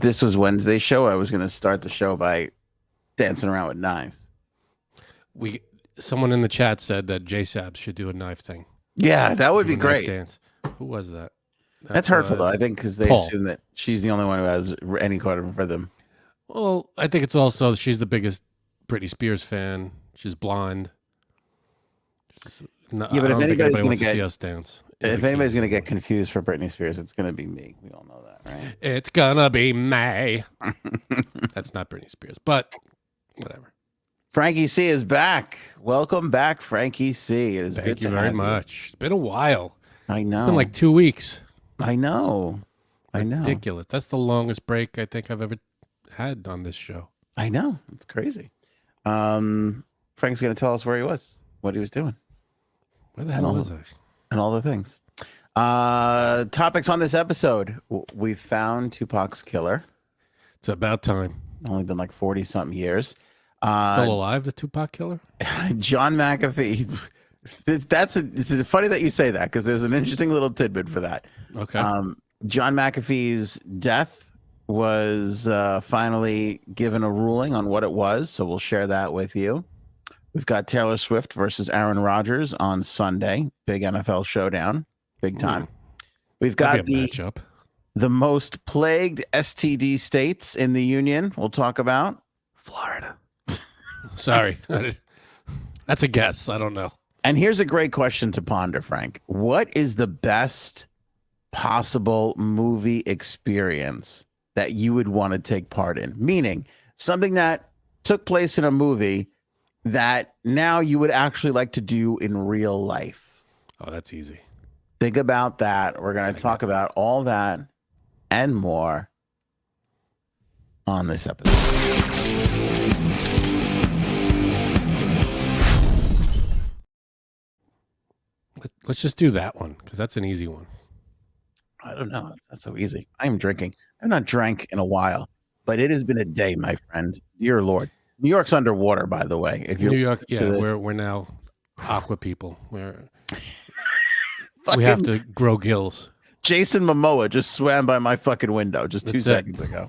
this was Wednesday's show, I was going to start the show by dancing around with knives. Someone in the chat said that J-Sabs should do a knife thing. Yeah, that would be great. Dance. Who was that? That's hurtful, though. I think because they assume that she's the only one who has any kind of rhythm. Well, I think it's also she's the biggest Britney Spears fan. She's blonde. But if anybody's going to see us dance, if anybody's going to get confused for Britney Spears, it's going to be me. We all know that, right? It's gonna be May. That's not Britney Spears, but whatever. Frankie C is back. Welcome back, Frankie C. It is Thank you very much. It's been a while. I know. It's been like 2 weeks. I know. Ridiculous. That's the longest break I think I've ever had on this show. I know. It's crazy. Frank's going to tell us where he was, what he was doing. Where the hell was I? And all the things. Topics on this episode. We found Tupac's killer. It's about time. Only been like 40-something years. Still alive, the Tupac killer? John McAfee. It's funny that you say that because there's an interesting little tidbit for that. Okay. John McAfee's death was finally given a ruling on what it was, so we'll share that with you. We've got Taylor Swift versus Aaron Rodgers on Sunday. Big NFL showdown. Big time. We've got the most plagued STD states in the union. We'll talk about Florida. Sorry. That's a guess. I don't know. And here's a great question to ponder, Frank. What is the best possible movie experience that you would want to take part in? Meaning something that took place in a movie that now you would actually like to do in real life. Oh, that's easy. Think about that. We're going to talk about all that and more on this episode. Let's just do that one because that's an easy one. I don't know. That's so easy. I'm drinking. I've not drank in a while, but it has been a day, my friend. Dear Lord. New York's underwater, by the way. If you're New York, yeah, we're now aqua people. We have to grow gills. Jason Momoa just swam by my fucking window just 2 seconds ago.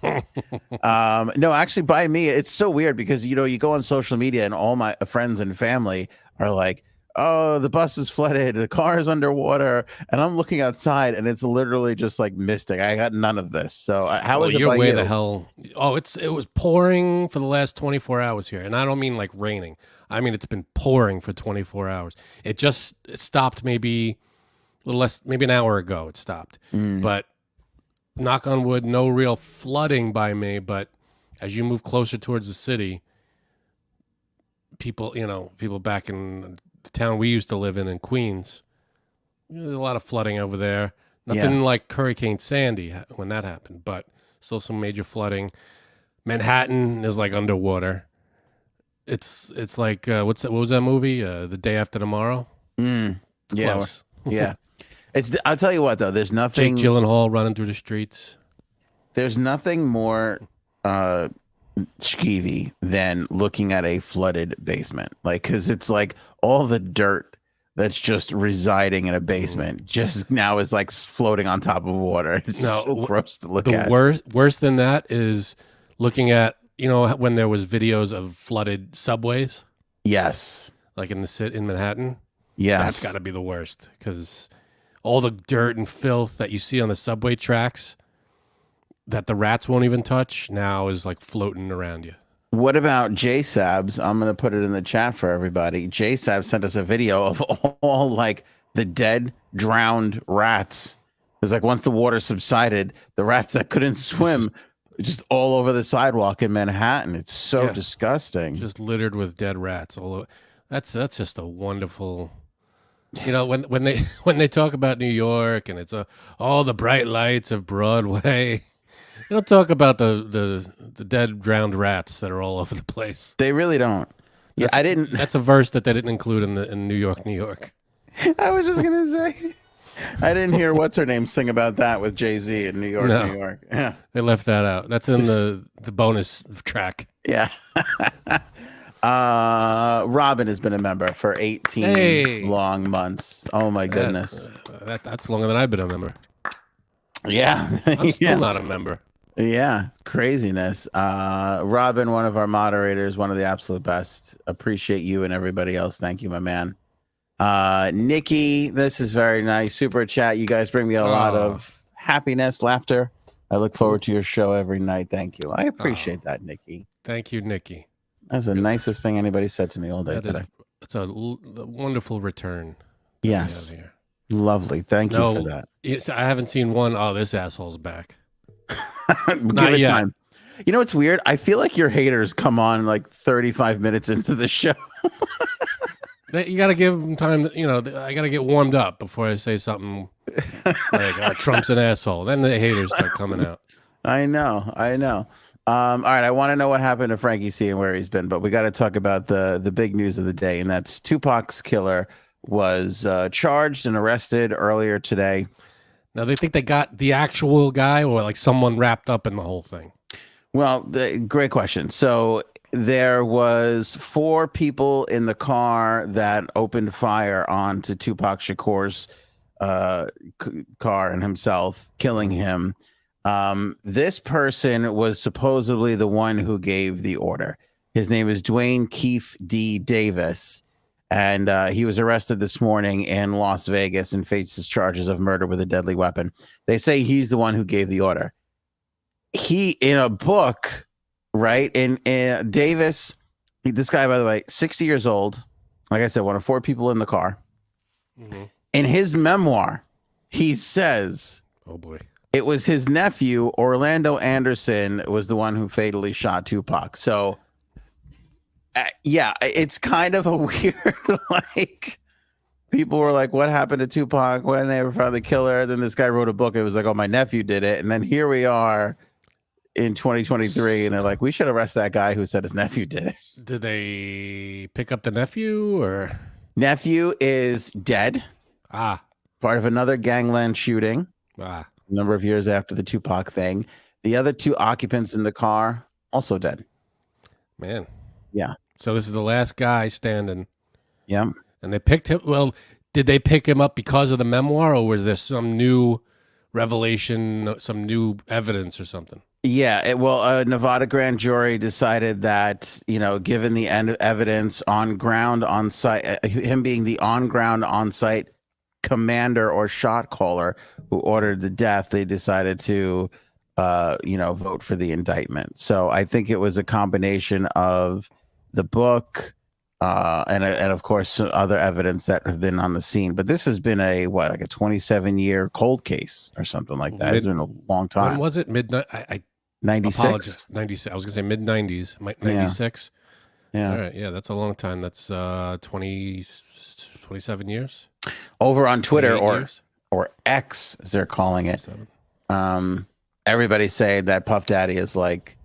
No, actually, by me, it's so weird because you go on social media and all my friends and family are like, "Oh, the bus is flooded, the car is underwater," and I'm looking outside and it's literally just like misting. I got none of this. So how is it? You're way the hell. Oh, it was pouring for the last 24 hours here, and I don't mean like raining. I mean it's been pouring for 24 hours. It stopped maybe a little less, maybe an hour ago. It stopped, but knock on wood, no real flooding by me. But as you move closer towards the city, people back in the town we used to live in Queens, there's a lot of flooding over there. Nothing like Hurricane Sandy when that happened, but still some major flooding. Manhattan is like underwater. It's like what was that movie? The Day After Tomorrow. Close. Yeah. I'll tell you what though. There's nothing. Jake Gyllenhaal running through the streets. There's nothing more skeevy than looking at a flooded basement, because it's like all the dirt that's just residing in a basement just now is like floating on top of water. It's so gross to look at. Worse than that is looking at when there was videos of flooded subways. Yes, like in Manhattan. Yes, that's got to be the worst because all the dirt and filth that you see on the subway tracks that the rats won't even touch now is like floating around you. What about J-Sabs? I'm going to put it in the chat for everybody. J-Sabs sent us a video of all like the dead, drowned rats. It's like once the water subsided, the rats that couldn't swim just all over the sidewalk in Manhattan. It's so disgusting. Just littered with dead rats all over. That's just a wonderful. When they talk about New York and it's all the bright lights of Broadway. They don't talk about the dead, drowned rats that are all over the place. They really don't. That's a verse that they didn't include in New York, New York. I was just gonna say, I didn't hear what's her name sing about that with Jay-Z in New York, New York. Yeah, they left that out. That's in the bonus track. Yeah. Robin has been a member for 18 long months. Oh my goodness. That's longer than I've been a member. Yeah. I'm still not a member. Yeah, craziness. Robin, one of our moderators, one of the absolute best. Appreciate you and everybody else. Thank you, my man. Nikki, this is very nice. Super chat. You guys bring me a lot Oh, of happiness, laughter. I look forward cool. to your show every night. Thank you. I Oh, appreciate that, Nikki. thank you, Nikki. That's the Really, nicest thing anybody said to me all day that is today. it's a wonderful return that we have Yes. here. Lovely. Thank you for No, that. I haven't seen one. Oh, this asshole's back. Give Not it yet. time. You know what's weird? I feel like your haters come on like 35 minutes into the show. You got to give them time. I got to get warmed up before I say something like Trump's an asshole. Then the haters start coming out. I know. All right, I want to know what happened to Frankie C and where he's been, but we got to talk about the big news of the day, and that's Tupac's killer was charged and arrested earlier today. Now they think they got the actual guy, or like someone wrapped up in the whole thing. Well, great question. So there was 4 people in the car that opened fire onto Tupac Shakur's car and himself, killing him. This person was supposedly the one who gave the order. His name is Dwayne Keefe D. Davis, and he was arrested this morning in Las Vegas and faces charges of murder with a deadly weapon. They say he's the one who gave the order. He, in a book, right? In Davis, this guy, by the way, 60 years old. Like I said, one of 4 people in the car. Mm-hmm. In his memoir, he says, "Oh boy, it was his nephew, Orlando Anderson, was the one who fatally shot Tupac." So, yeah, it's kind of a weird, like, people were like, what happened to Tupac? When they ever found the killer? Then this guy wrote a book. It was like, oh, my nephew did it. And then here we are in 2023, and they're like, we should arrest that guy who said his nephew did it. Did they pick up the nephew or? Nephew is dead. Part of another gangland shooting. A number of years after the Tupac thing. The other 2 occupants in the car also dead. Man. Yeah. So this is the last guy standing. Yeah. And they picked him. Well, did they pick him up because of the memoir, or was there some new revelation, some new evidence or something? Yeah. A Nevada grand jury decided that, given the evidence on ground on site, him being the on ground on site commander or shot caller who ordered the death, they decided to vote for the indictment. So I think it was a combination of the book and of course other evidence that have been on the scene. But this has been a 27-year cold case or something like that. It's been a long time. When was it? Midnight. 96. 96. I was gonna say mid 90s. 96. Yeah. All right. Yeah, that's a long time. That's 27 years. Over on Twitter years? or X, as they're calling it. Everybody saying that Puff Daddy is like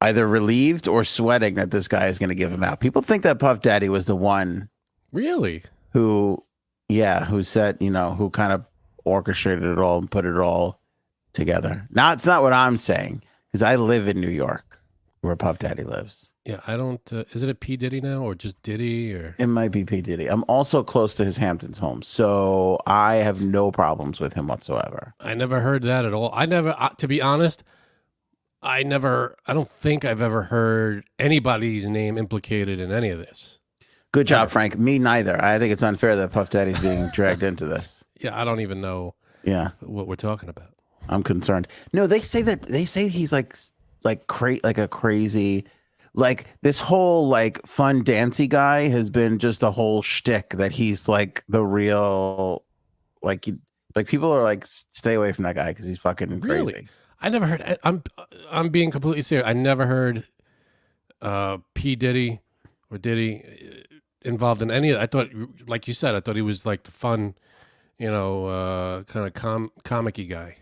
either relieved or sweating that this guy is going to give him out. People think that Puff Daddy was the one really who said, who kind of orchestrated it all and put it all together. Now, it's not what I'm saying, because I live in New York where Puff Daddy lives. Yeah, I don't. Is it a P Diddy now, or just Diddy? Or it might be P Diddy. I'm also close to his Hamptons home, so I have no problems with him whatsoever. I never heard that at all. I never, to be honest, I don't think I've ever heard anybody's name implicated in any of this. Good job, Frank. Me neither. I think it's unfair that Puff Daddy's being dragged into this. Yeah, I don't even know. Yeah, what we're talking about. I'm concerned. No, they say he's like a crazy, like this whole like fun dancey guy has been just a whole shtick, that he's like the real, like people are like, stay away from that guy because he's fucking crazy. Really? I never heard. I'm being completely serious. I never heard P Diddy or Diddy involved in any of it. I thought, like you said, I thought he was like the fun, kind of comic-y guy.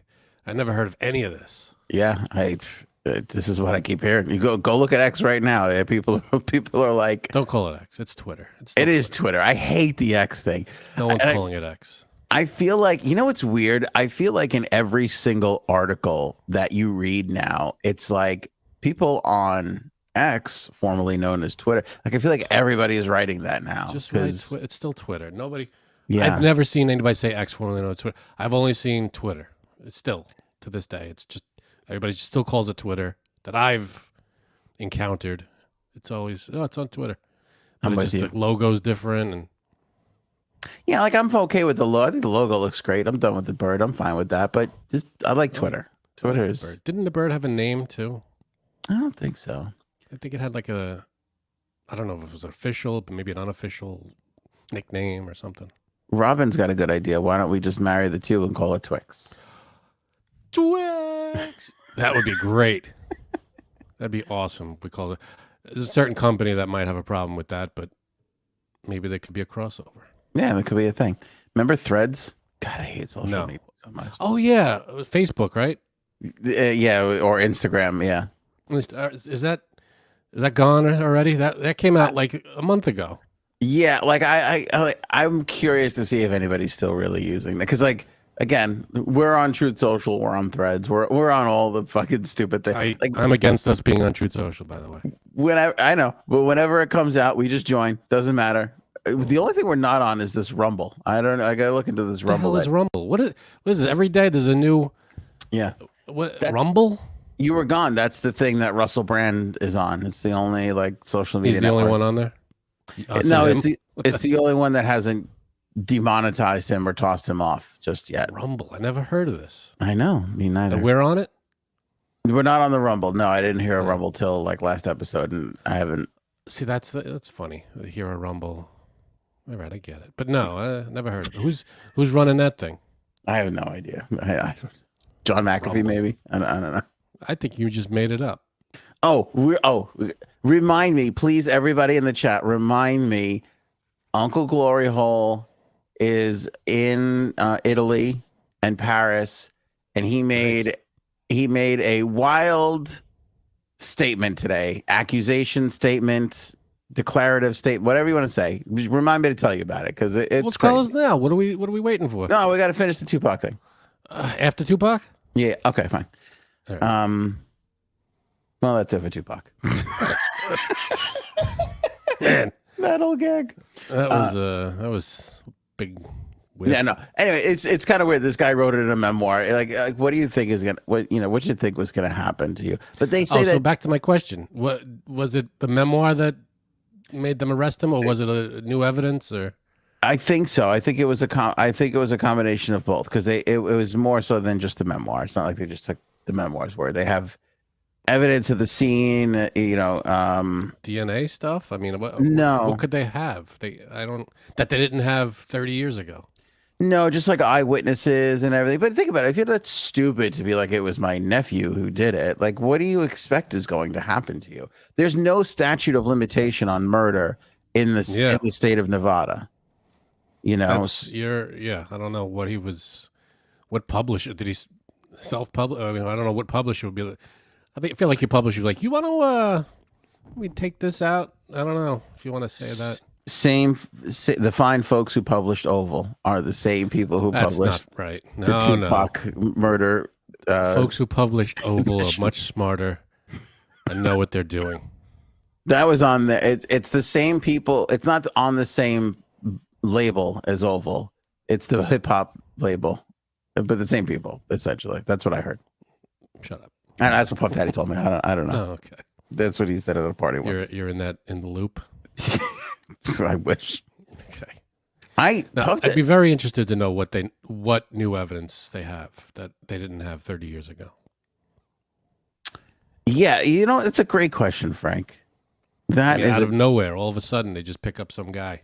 I never heard of any of this. Yeah, this is what I keep hearing. You go look at X right now. People are like, don't call it X. It's Twitter. It is Twitter. I hate the X thing. No one's calling it X. I feel like, what's weird? I feel like in every single article that you read now, it's like people on X, formerly known as Twitter. Like, I feel like everybody is writing that now. Just write it's still Twitter. Nobody. Yeah. I've never seen anybody say X, formerly known as Twitter. I've only seen Twitter. It's still, to this day, it's just Everybody still calls it Twitter that I've encountered. It's always, it's on Twitter. But I'm it's with just you. the logo's different. And Yeah, like I'm okay with the logo. I think the logo looks great. I'm done with the bird. I'm fine with that. But I like Twitter. Twitter's. bird. Didn't the bird have a name too? I don't think so. I think it had like I don't know if it was official, but maybe an unofficial nickname or something. Robin's got a good idea. Why don't we just marry the two and call it Twix? Twix. That would be great. That'd be awesome. We call it. There's a certain company that might have a problem with that, but maybe there could be a crossover. Yeah, it could be a thing. Remember Threads? God, I hate social media so much. Oh yeah, Facebook, right? Yeah, or Instagram. Yeah. Is that gone already? That came out like a month ago. Yeah, like I'm curious to see if anybody's still really using that, because like again, we're on Truth Social, we're on Threads, we're on all the fucking stupid things. I'm against us being on Truth Social, by the way. I know, but whenever it comes out, we just join. Doesn't matter. The only thing we're not on is this Rumble. I don't know. I gotta look into this Rumble. What the hell is Rumble? What is this? Every day there's a new. Yeah. Rumble? You were gone. That's the thing that Russell Brand is on. It's the only like social media. He's the only one on there. No, it's the only one that hasn't demonetized him or tossed him off just yet. Rumble. I never heard of this. I know. Me neither. And we're on it? We're not on the Rumble. No, I didn't hear a Rumble till like last episode, and I haven't. See, that's funny. Hear a Rumble. All right, I get it. But no, I never heard of it. Who's running that thing? I have no idea. John McAfee, Rumble. Maybe. I don't know. I think you just made it up. Remind me, please, everybody in the chat, remind me, Uncle Glory Hole is in Italy and Paris, and he made a wild statement today, accusation statement, declarative statement, whatever you want to say. Remind me to tell you about it, because it's crazy. Tell us now. What are we waiting for? No, we got to finish the Tupac thing. After Tupac? Yeah. Okay. Fine. Right. Well, that's it for Tupac. Man, that old gag. That was big. Whiff. Yeah, no. Anyway, it's kind of weird. This guy wrote it in a memoir. Like, what do you think is gonna? What do you think was gonna happen to you? But they say that. So back to my question: what was it? The memoir that made them arrest him, or was it a new evidence? Or I think so. I think it was a combination of both, because it was more so than just the memoir. It's not like they just took the memoirs where they have evidence of the scene, DNA stuff. I mean, what could they have? That they didn't have 30 years ago. No, just like eyewitnesses and everything. But think about it. I feel that's stupid to be like, it was my nephew who did it. Like, what do you expect is going to happen to you? There's no statute of limitation on murder in the state of Nevada. You know, I don't know what publisher did he self-publish? I mean, I don't know what publisher would be like. I feel like your publisher would be like, you want to let me take this out? I don't know if you want to say that. The fine folks who published Oval are the same people who published not right. the Tupac murder. Folks who published Oval are much smarter and know what they're doing. That was on the. It's the same people. It's not on the same label as Oval. It's the hip hop label, but the same people essentially. That's what I heard. Shut up. And that's what Puff Daddy told me. I don't know. Oh, okay. That's what he said at a party once. You're in the loop. I wish. Okay. I'd be very interested to know what new evidence they have that they didn't have 30 years ago. Yeah, it's a great question, Frank. That is out of nowhere, all of a sudden they just pick up some guy.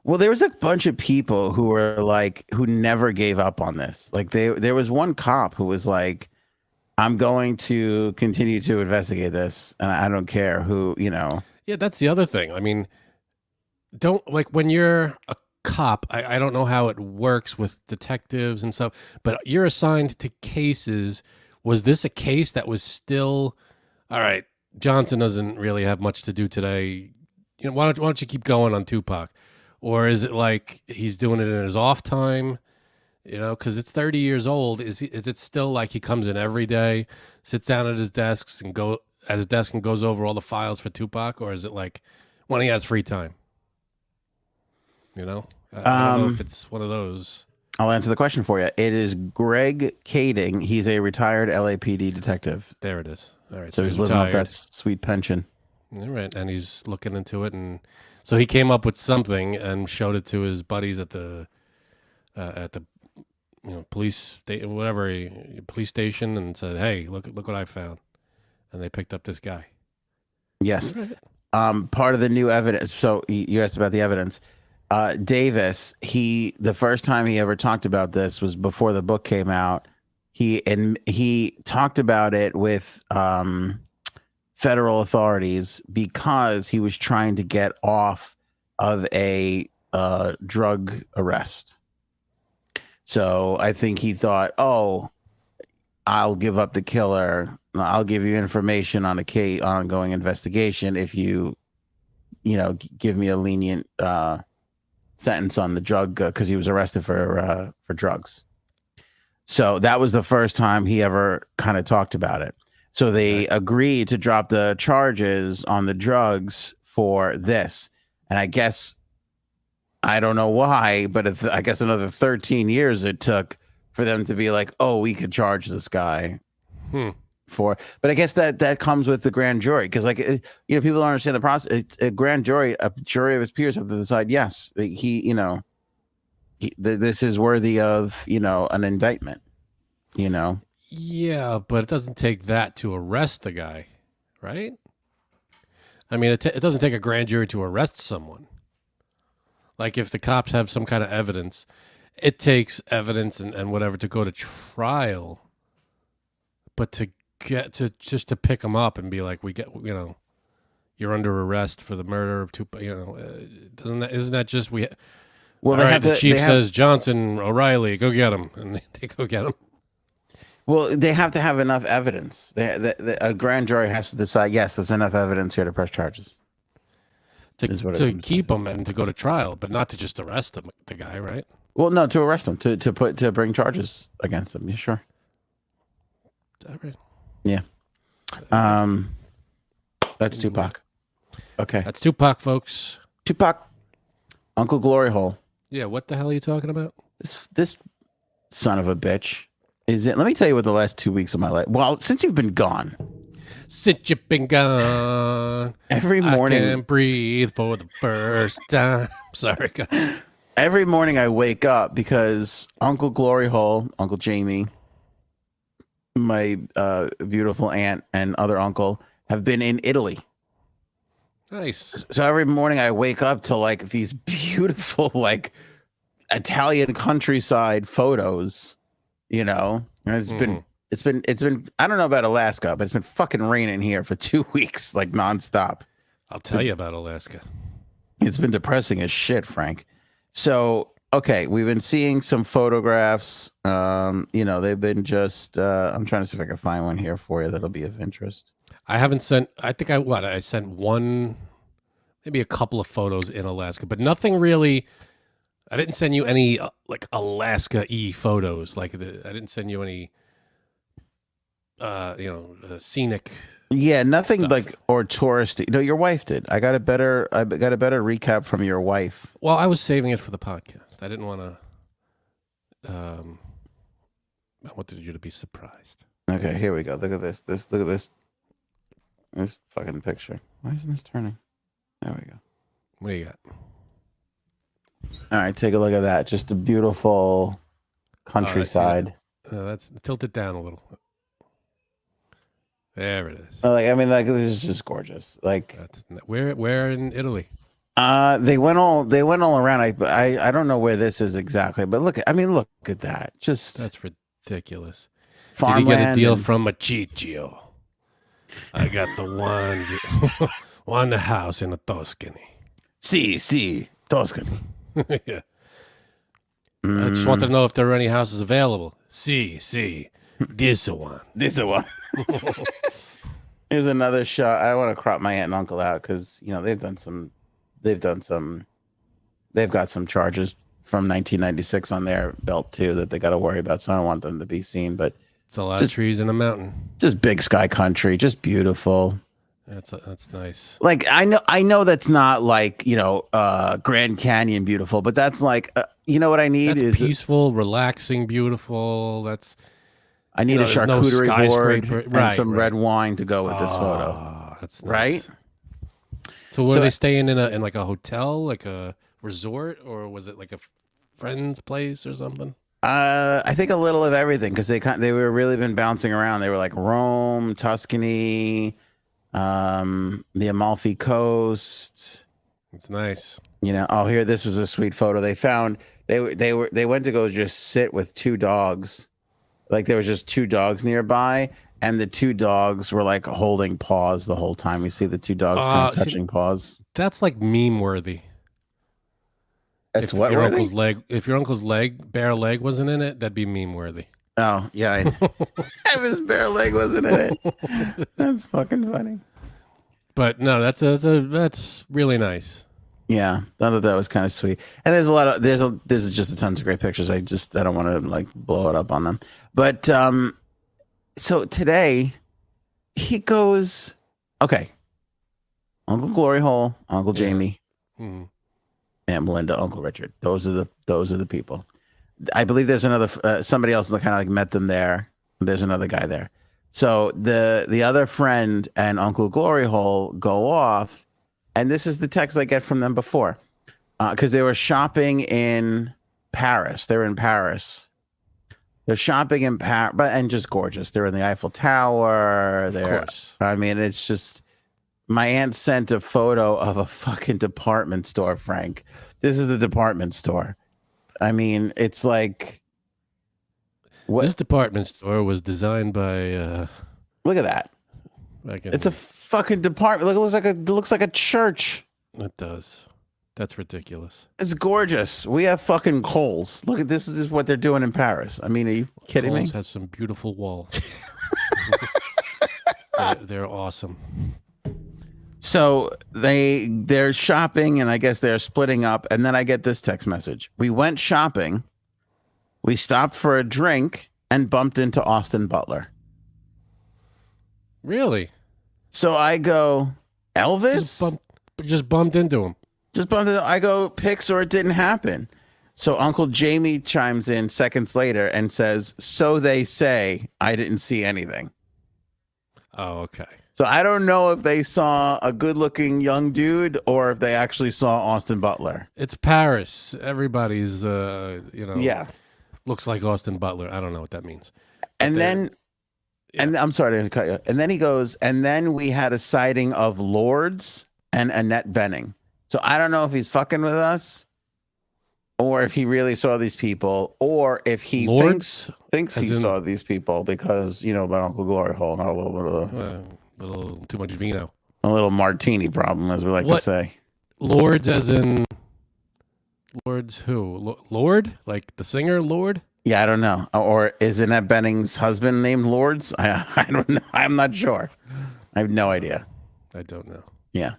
Well, there was a bunch of people who were like, who never gave up on this. Like there was one cop who was like, I'm going to continue to investigate this, and I don't care who, Yeah, that's the other thing. I mean, when you're a cop, I don't know how it works with detectives and stuff, but you're assigned to cases. Was this a case that was still, all right, Johnson doesn't really have much to do today. Why don't you keep going on Tupac? Or is it like he's doing it in his off time? Because it's 30 years old. Is it still like he comes in every day, sits down at his desk and goes over all the files for Tupac, or is it like when he has free time? I don't know if it's one of those. I'll answer the question for you. It is Greg Kading. He's a retired LAPD detective. There it is. All right. So he's living off that sweet pension. All right, and he's looking into it, and so he came up with something and showed it to his buddies at the police police station, and said, "Hey, look what I found," and they picked up this guy. Yes. Part of the new evidence. So you asked about the evidence. Davis, the first time he ever talked about this was before the book came out. He talked about it with federal authorities because he was trying to get off of a drug arrest. So I think he thought, oh, I'll give up the killer. I'll give you information on a ongoing investigation if you give me a lenient sentence on the drug, because he was arrested for drugs. So that was the first time he ever kind of talked about it. So they agreed to drop the charges on the drugs for this. And I guess, I don't know why, but I guess another 13 years it took for them to be like, oh, we could charge this guy for. But I guess that comes with the grand jury, because people don't understand the process. It's a grand jury, a jury of his peers have to decide, yes, this is worthy of an indictment. Yeah, but it doesn't take that to arrest the guy, right? I mean, it doesn't take a grand jury to arrest someone. Like if the cops have some kind of evidence, it takes evidence and whatever to go to trial. But to get to just to pick them up and be like, you're under arrest for the murder of Tupac. Isn't that just Well, the chief says, Johnson, O'Reilly, go get him, and they go get him. Well, they have to have enough evidence. A grand jury has to decide, yes, there's enough evidence here to press charges. To keep him and to go to trial, but not to just arrest the guy, right? Well, no, to arrest him, to bring charges against him. Yeah, sure. All right. Yeah. That's Tupac. Okay. That's Tupac, folks. Tupac. Uncle Glory Hole. Yeah, what the hell are you talking about? This son of a bitch. Let me tell you what the last 2 weeks of my life. Well, since you've been gone. Since you've been gone. Every morning. I can breathe for the first time. Sorry, God. Every morning I wake up because Uncle Glory Hole, Uncle Jamie, my beautiful aunt and other uncle have been in Italy. Nice. So every morning I wake up to these beautiful Italian countryside photos, and it's been I don't know about Alaska, but it's been fucking raining here for 2 weeks, nonstop. I'll tell you about Alaska. It's been depressing as shit, Frank. So, okay, we've been seeing some photographs. They've been just I'm trying to see if I can find one here for you that'll be of interest. I haven't sent, I sent one, maybe a couple of photos in Alaska, but nothing really. I didn't send you any Alaska-y photos. I didn't send you any, scenic. Yeah, nothing stuff. Or touristy. No, your wife did. I got a better recap from your wife. Well, I was saving it for the podcast. I didn't want to. I wanted you to be surprised. Okay, here we go. Look at this. Look at this. This fucking picture. Why isn't this turning? There we go. What do you got? All right, take a look at that. Just a beautiful countryside. That's tilt it down a little. There it is. This is just gorgeous. Where in Italy? They went all around. I don't know where this is exactly, but look at that. That's ridiculous. Farmland. Did you get a deal from Machiccio? I got the one house in the Tuscany. Si, Tuscany. Yeah. I just wanted to know if there were any houses available. Si, this one. This one. Here's another shot. I want to crop my aunt and uncle out because they've got some charges from 1996 on their belt too that they got to worry about. So I don't want them to be seen. But it's a lot of trees in a mountain. Just big sky country, just beautiful. That's nice. I know that's not Grand Canyon beautiful, but that's You know what I need That's is peaceful, relaxing, beautiful. That's I need a there's no charcuterie board skyscraper. and Right, some right. red wine to go with this photo. Ah, that's Right? nice. So were So they staying in like a hotel, like a resort, or was it like a friend's place or something? I think a little of everything because they were really been bouncing around. They were like Rome, Tuscany, the Amalfi Coast. It's nice. You know, oh here, this was a sweet photo. They found they went to go just sit with two dogs. Like there was just two dogs nearby, and the two dogs were like holding paws the whole time. We see the two dogs kind of touching paws. That's like meme worthy. That's If what your worthy? uncle's leg, if your uncle's bare leg wasn't in it, that'd be meme worthy. Oh yeah, his bare leg wasn't in it. That's fucking funny. But no, that's really nice. Yeah, I thought that was kind of sweet. And there's just tons of great pictures. I don't want to like blow it up on them. But so today he goes, okay, Uncle Glory Hole, Uncle Jamie, Mhm. Aunt Melinda, Uncle Richard. Those are the people. I believe there's another somebody else that kind of like met them there. There's another guy there. So the other friend and Uncle Glory Hole go off, and this is the text I get from them before, because they were shopping in Paris. They were in Paris. They're shopping in Paris, and just gorgeous. They're in the Eiffel Tower. Of course. I mean, it's just. My aunt sent a photo of a fucking department store, Frank. This is the department store. I mean, it's like what? This department store was designed by Look at that. It's a fucking department. Look, it looks like a church. It does. That's ridiculous. It's gorgeous. We have fucking Kohl's. Look at this. This is what they're doing in Paris. I mean, are you kidding Kohl's me? have some beautiful walls. They're awesome. So they're shopping, and I guess they're splitting up. And then I get this text message: we went shopping, we stopped for a drink, and bumped into Austin Butler. Really? So I go, Elvis? Just bumped into him. Just bumped into. I go, pics or it didn't happen. So Uncle Jamie chimes in seconds later and says, "So they say, I didn't see anything." Oh, okay. So I don't know if they saw a good-looking young dude or if they actually saw Austin Butler. It's Paris. Everybody's, Yeah. looks like Austin Butler. I don't know what that means. But And then, and I'm sorry to cut you. And then he goes, and then we had a sighting of Lords and Annette Bening. So I don't know if he's fucking with us or if he really saw these people or if he thinks he saw these people because, about Uncle Glory Hole and a little bit of a little too much vino. A little martini problem, as we like to say. Lords as in Lords who? Lord? Like the singer Lord? Yeah, I don't know. Or is Annette Benning's husband named Lords? I don't know. I'm not sure. I have no idea. I don't know. Yeah.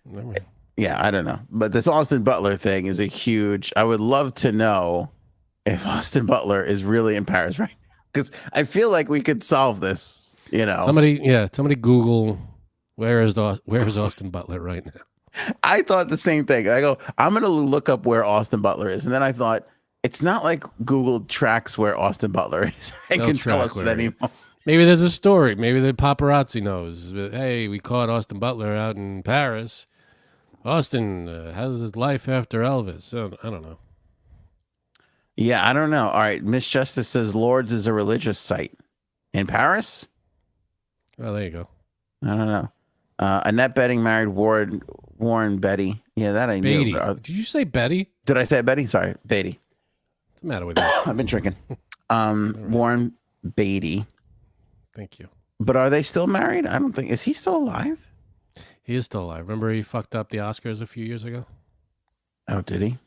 Never. Yeah, I don't know. But this Austin Butler thing is a huge. I would love to know if Austin Butler is really in Paris right now. Because I feel like we could solve this, Somebody Google where is Austin Butler right now? I thought the same thing. I go, I'm going to look up where Austin Butler is. And then I thought, it's not like Google tracks where Austin Butler is. It can tell us that anymore. Maybe there's a story. Maybe the paparazzi knows. Hey, we caught Austin Butler out in Paris. Austin, how's his life after Elvis? I don't know. Yeah, I don't know. All right. Miss Justice says Lourdes is a religious site in Paris. Oh, there you go. I don't know. Annette Bening married Warren Beatty. Yeah, that I knew. Beatty. Did you say Betty? Did I say Betty? Sorry, Beatty. What's the matter with you? I've been drinking. Warren Beatty. Thank you. But are they still married? I don't think. Is he still alive? He is still alive. Remember he fucked up the Oscars a few years ago? Oh, did he?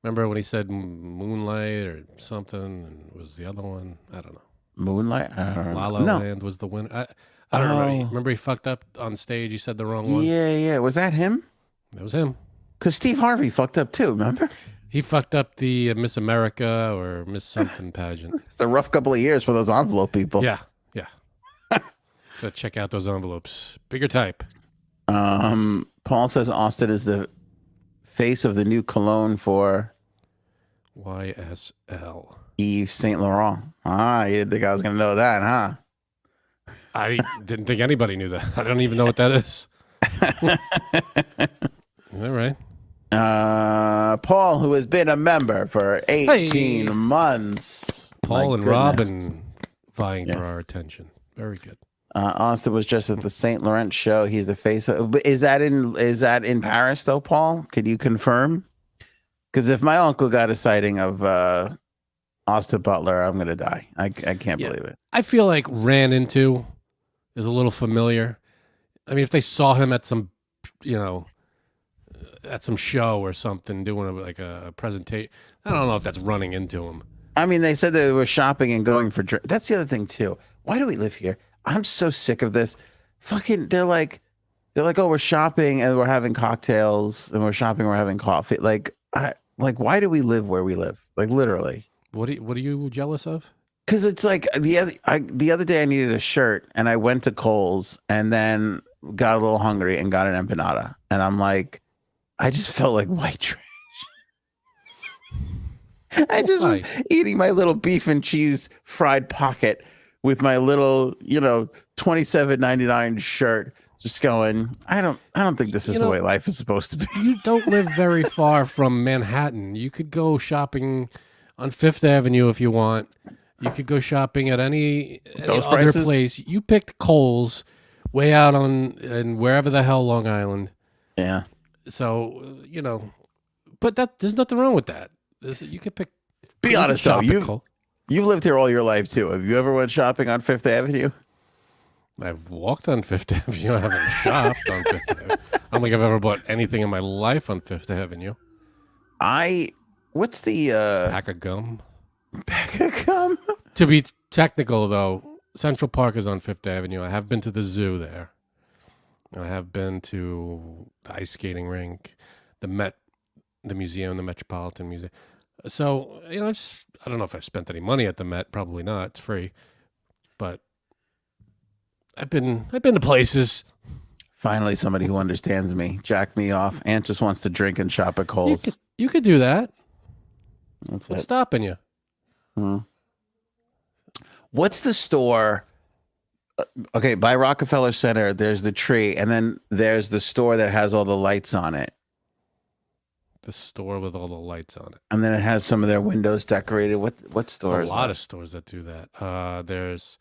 Remember when he said Moonlight or something and was the other one? I don't know. Moonlight? I don't know. La La Land was the winner. I don't remember. Remember he fucked up on stage? He said the wrong one? Yeah. Was that him? That was him. Because Steve Harvey fucked up too, remember? He fucked up the Miss America or Miss something pageant. It's a rough couple of years for those envelope people. Yeah. Gotta check out those envelopes. Bigger type. Paul says Austin is the face of the new cologne for YSL. Yves Saint Laurent. Ah, you didn't think I was going to know that, huh? I didn't think anybody knew that. I don't even know what that is. All right. Paul, who has been a member for 18 Hey. months. Paul My and goodness. Robin vying Yes. for our attention. Very good. Austin was just at the Saint Laurent show. He's the face of. Is that in Paris though, Paul? Could you confirm? Because if my uncle got a sighting of Austin Butler, I'm gonna die. I can't believe it. I feel like ran into is a little familiar. I mean, if they saw him at some, at some show or something doing a presentation, I don't know if that's running into him. I mean, they said they were shopping and going for drinks. That's the other thing too. Why do we live here? I'm so sick of this. Fucking, they're like, oh, we're shopping and we're having cocktails, and we're shopping, we're having coffee. Like, why do we live where we live? Like, literally. What are you jealous of? Because it's like the other day I needed a shirt, and I went to Kohl's and then got a little hungry and got an empanada, and I'm like, I just felt like white trash. I just was eating my little beef and cheese fried pocket with my little, $27.99 shirt, just going, I don't think this is the way life is supposed to be. You don't live very far from Manhattan. You could go shopping on Fifth Avenue if you want. You could go shopping at any other place. You picked Kohl's way out and wherever the hell Long Island. Yeah. So, but there's nothing wrong with that. You could pick. Be honest though, you've lived here all your life too. Have you ever went shopping on Fifth Avenue? I've walked on Fifth Avenue. I haven't shopped on Fifth Avenue. I don't think I've ever bought anything in my life on Fifth Avenue. What's the pack of gum? Pack of gum? To be technical though, Central Park is on Fifth Avenue. I have been to the zoo there. I have been to the ice skating rink, the Met, the museum, the Metropolitan Museum. So, I don't know if I've spent any money at the Met. Probably not. It's free. But I've been to places. Finally, somebody who understands me. Jack me off. Ant just wants to drink and shop at Kohl's. You could do that. What's stopping you? What's the store? Okay, by Rockefeller Center, there's the tree, and then there's the store that has all the lights on it. The store with all the lights on it. And then it has some of their windows decorated. What store is There's a lot of stores that do that. There's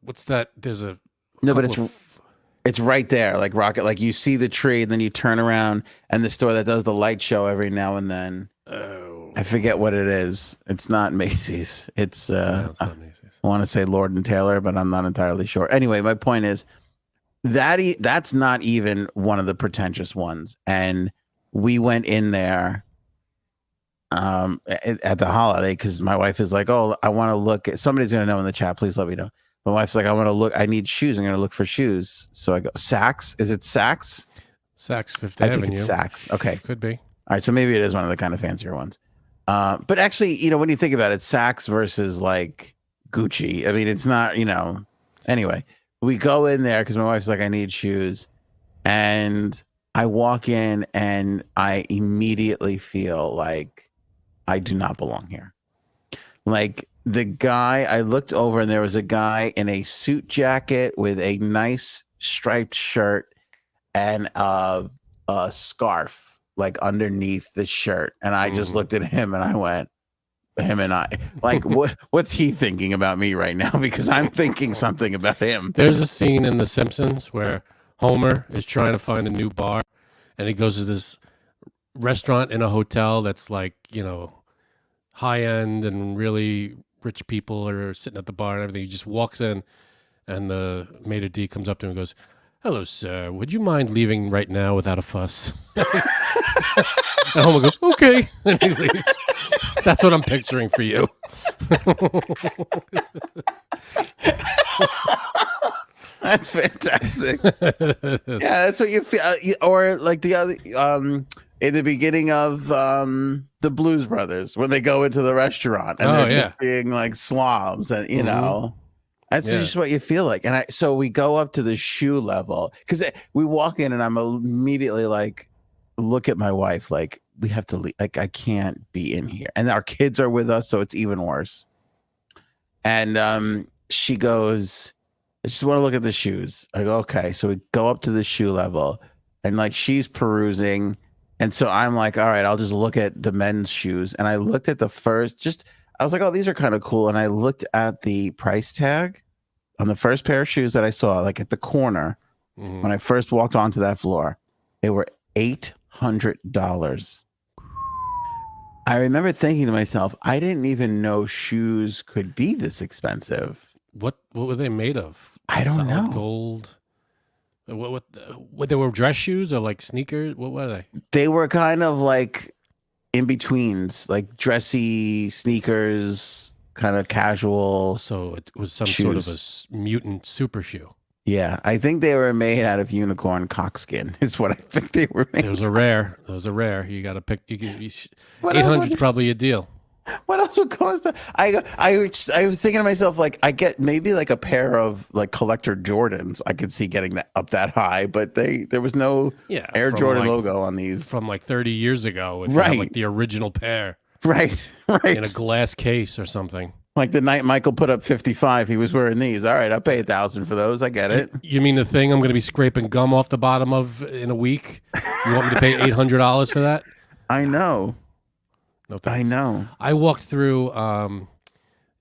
what's that? There's a but it's right there, like Rocket. Like you see the tree, and then you turn around, and the store that does the light show every now and then. Oh, I forget what it is. It's not Macy's. It's no, it's not Macy's. I want to say Lord and Taylor, but I'm not entirely sure. Anyway, my point is that's not even one of the pretentious ones, and we went in there at the holiday because my wife is like, oh, I want to look at, somebody's going to know in the chat. Please let me know. My wife's like, I want to look, I need shoes. I'm going to look for shoes. So I go, Saks? Is it Saks? Saks, Fifth Avenue. I think it's Saks. Okay. Could be. All right. So maybe it is one of the kind of fancier ones. But actually, when you think about it, Saks versus like Gucci, I mean, it's not, anyway, we go in there because my wife's like, I need shoes. And I walk in and I immediately feel like I do not belong here. Like the guy, I looked over and there was a guy in a suit jacket with a nice striped shirt and a scarf like underneath the shirt. And I just looked at him and I went, him and I, like, what's he thinking about me right now? Because I'm thinking something about him. There's a scene in The Simpsons where Homer is trying to find a new bar, and he goes to this restaurant in a hotel that's like, high end and really rich people are sitting at the bar and everything. He just walks in, and the maitre d' comes up to him and goes, "Hello, sir. Would you mind leaving right now without a fuss?" And Homer goes, "Okay," and he leaves. That's what I'm picturing for you. That's fantastic. Yeah, that's what you feel. Or like the other, in the beginning of the Blues Brothers, when they go into the restaurant and they're just being like slobs, and that's just what you feel like. And so we go up to the shoe level because we walk in, and I'm immediately like, look at my wife, like, we have to leave. Like, I can't be in here. And our kids are with us, so it's even worse. And she goes, I just want to look at the shoes. I go, okay. So we go up to the shoe level, and like she's perusing. And so I'm like, all right, I'll just look at the men's shoes. And I looked at the first, I was like, oh, these are kind of cool. And I looked at the price tag on the first pair of shoes that I saw, like at the corner when I first walked onto that floor. They were $800. I remember thinking to myself, I didn't even know shoes could be this expensive. What were they made of? I don't know. Gold. What they were, dress shoes or like sneakers? What were they? They were kind of like in betweens, like dressy sneakers, kind of casual. So it was some shoes. sort of a mutant super shoe. Yeah, I think they were made out of unicorn cockskin. Is what I think they were made. Those are rare. You got to pick. 800 is probably a deal. What else would cost that? I was thinking to myself, like, I get maybe like a pair of like collector Jordans. I could see getting that up that high, but there was no Air Jordan logo on these from like 30 years ago. If right, you had, like the original pair, right, in a glass case or something. Like the night Michael put up 55, he was wearing these. All right, I'll pay $1,000 for those. I get it. You mean the thing I'm going to be scraping gum off the bottom of in a week? You want me to pay $800 for that? I know. No thanks. I know. I walked through. Where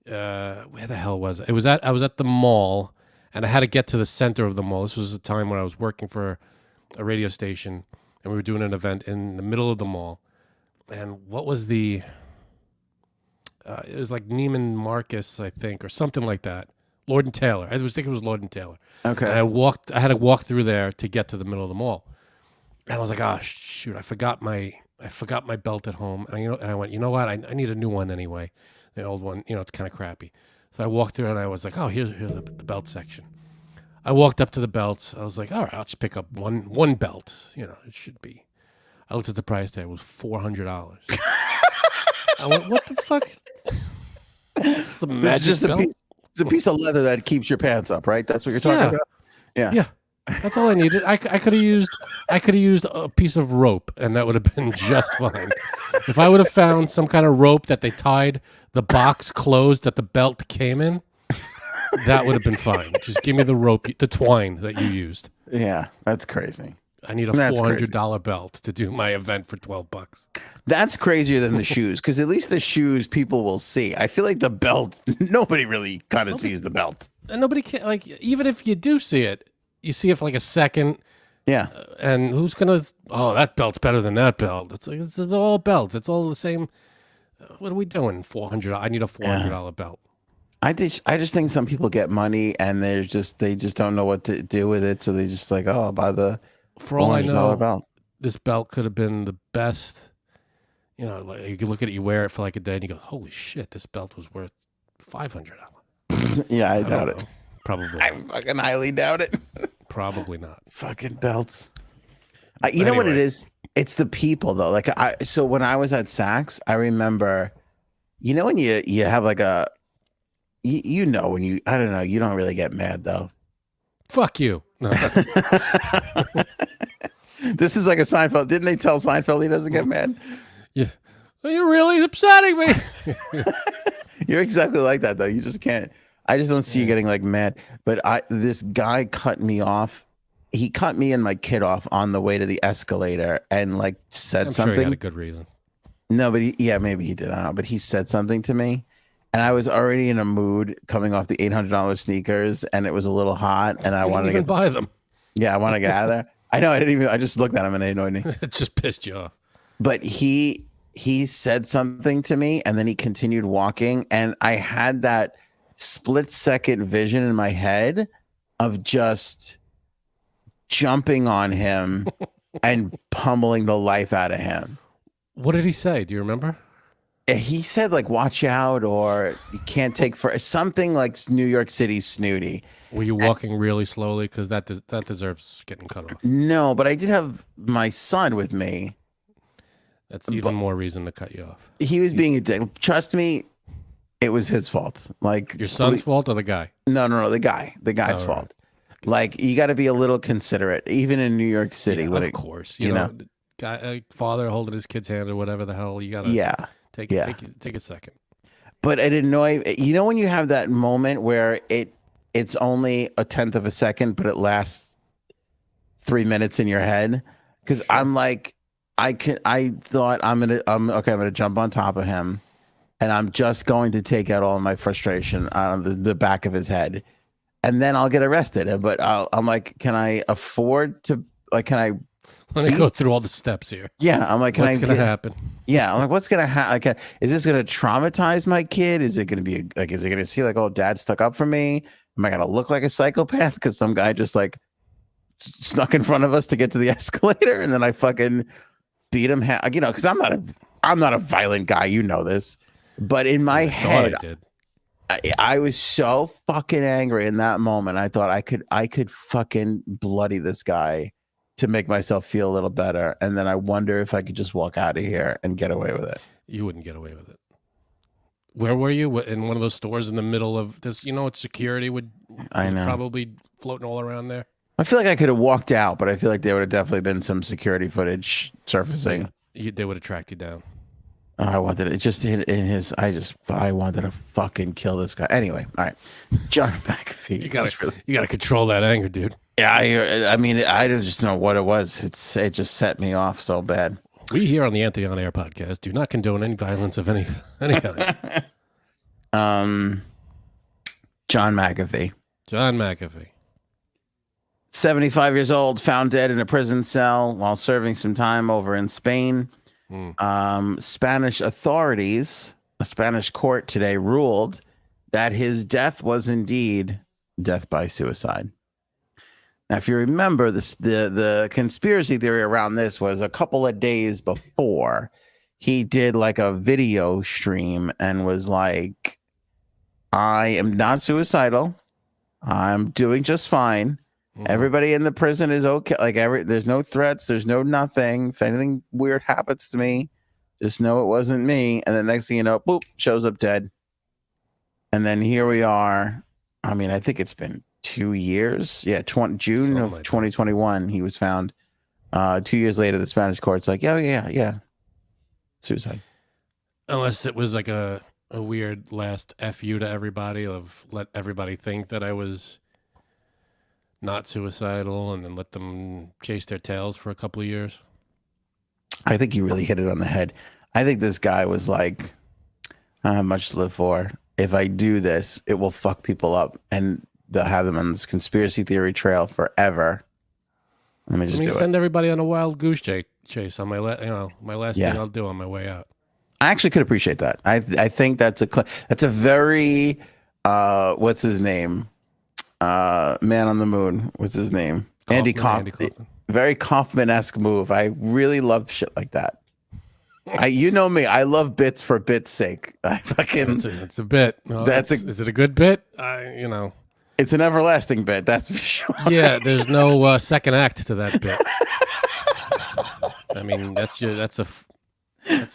the hell was it? I was at the mall, and I had to get to the center of the mall. This was a time when I was working for a radio station, and we were doing an event in the middle of the mall. And what was the? It was like Neiman Marcus, I think, or something like that. Lord and Taylor. I think it was Lord and Taylor. Okay. And I had to walk through there to get to the middle of the mall. And I was like, oh shoot, I forgot my belt at home. And I went, you know what? I need a new one anyway. The old one, it's kind of crappy. So I walked through and I was like, oh, here's the belt section. I walked up to the belts. I was like, all right, I'll just pick up one belt. It should be. I looked at the price tag. It was $400. I went, what the fuck? This is it's just a piece of leather that keeps your pants up, right? That's what you're talking about? Yeah. That's all I needed. I could have used a piece of rope, and that would have been just fine. If I would have found some kind of rope that they tied the box closed that the belt came in, that would have been fine. Just give me the rope, the twine that you used. Yeah, that's crazy. I need a $400 belt to do my event for $12. That's crazier than the shoes, because at least the shoes people will see. I feel like the belt, nobody really kind of sees the belt. And nobody can, like, even if you do see it, you see it for like a second. Yeah. And who's going to, that belt's better than that belt. It's like, it's all belts. It's all the same. What are we doing? $400. I need a $400 belt. I just think some people get money and they just don't know what to do with it. So they just like, I'll buy the For all I know, belt. This belt could have been the best. Like you could look at it, you wear it for like a day, and you go, "Holy shit, this belt was worth $500." Yeah, I doubt it. Probably. I fucking highly doubt it. Probably not. Fucking belts. You know what it is? It's the people though. Like so when I was at Saks, I remember, when you have like a, when you, I don't know, you don't really get mad though. Fuck you. No. This is like a Seinfeld. Didn't they tell Seinfeld he doesn't get mad? Yeah. You're really upsetting me. You're exactly like that though. You just can't. I just don't see you getting like mad. But this guy cut me off. He cut me and my kid off on the way to the escalator and like said something. Sure he had a good reason. No, but maybe he did. I don't know. But he said something to me, and I was already in a mood coming off the $800 sneakers, and it was a little hot, and I wanted to buy them. Yeah, I want to get out of there. I know. I just looked at him and they annoyed me. It just pissed you off. But he said something to me, and then he continued walking, and I had that split-second vision in my head of just jumping on him and pummeling the life out of him. What did he say? Do you remember? He said like, watch out, or you can't take for something like New York City snooty. Were you walking really slowly? Because that deserves getting cut off. No, but I did have my son with me. That's even more reason to cut you off. He was being a dick. Trust me, it was his fault. Like your son's fault or the guy? No, the guy's fault. Like you got to be a little considerate, even in New York City. Yeah, of course, you know, guy, a father holding his kid's hand or whatever the hell. You gotta Yeah. take Yeah. take a second. But it annoyed. You know when you have that moment where it's only a tenth of a second, but it lasts 3 minutes in your head. Because Sure. I'm like, I thought I'm gonna jump on top of him, and I'm just going to take out all of my frustration on the back of his head, and then I'll get arrested. But I'm like, can I afford to? Like, can I? Let me go through all the steps here. Yeah, I'm like, what's gonna happen? Yeah, I'm like, what's gonna happen? Like, is this gonna traumatize my kid? Is it gonna be like, is it gonna see like, oh, dad stuck up for me? Am I gonna look like a psychopath because some guy just like snuck in front of us to get to the escalator, and then I fucking beat him? Because I'm not a violent guy. You know this, but in my head, I was so fucking angry in that moment. I thought I could fucking bloody this guy to make myself feel a little better, and then I wonder if I could just walk out of here and get away with it. You wouldn't get away with it. Where were you? In one of those stores in the middle of this? You know what security would? I know. Probably floating all around there. I feel like I could have walked out, but I feel like there would have definitely been some security footage surfacing. They would have tracked you down. Oh, I wanted it just in his. I wanted to fucking kill this guy. Anyway, all right, John McAfee. You gotta control that anger, dude. Yeah, I mean, I just know what it was. It just set me off so bad. We here on the Anthony on Air podcast do not condone any violence of any kind. John McAfee. John McAfee. 75 years old, found dead in a prison cell while serving some time over in Spain. Spanish authorities, a Spanish court today ruled that his death was indeed death by suicide. Now, if you remember, the conspiracy theory around this was a couple of days before he did like a video stream and was like, I am not suicidal. I'm doing just fine. Everybody in the prison is okay. Like there's no threats. There's no nothing. If anything weird happens to me, just know it wasn't me. And the next thing you know, boop, shows up dead. And then here we are. I mean, I think it's been 2 years. Yeah, June of 2021, he was found. 2 years later, the Spanish court's like, yeah, suicide. Unless it was like a weird last FU to everybody of let everybody think that I was not suicidal and then let them chase their tails for a couple of years. I think you really hit it on the head. I think this guy was like, I don't have much to live for. If I do this, it will fuck people up and they'll have them on this conspiracy theory trail forever. Let me just send everybody on a wild goose chase on my last thing I'll do on my way out. I actually could appreciate that. I think that's a very what's his name? Man on the Moon. What's his name? Andy Kaufman. Very Kaufman-esque move. I really love shit like that. You know me. I love bits for bits' sake. I fucking. It's a bit. No, is it a good bit? It's an everlasting bit. That's for sure. Yeah, there's no second act to that bit. I mean, that's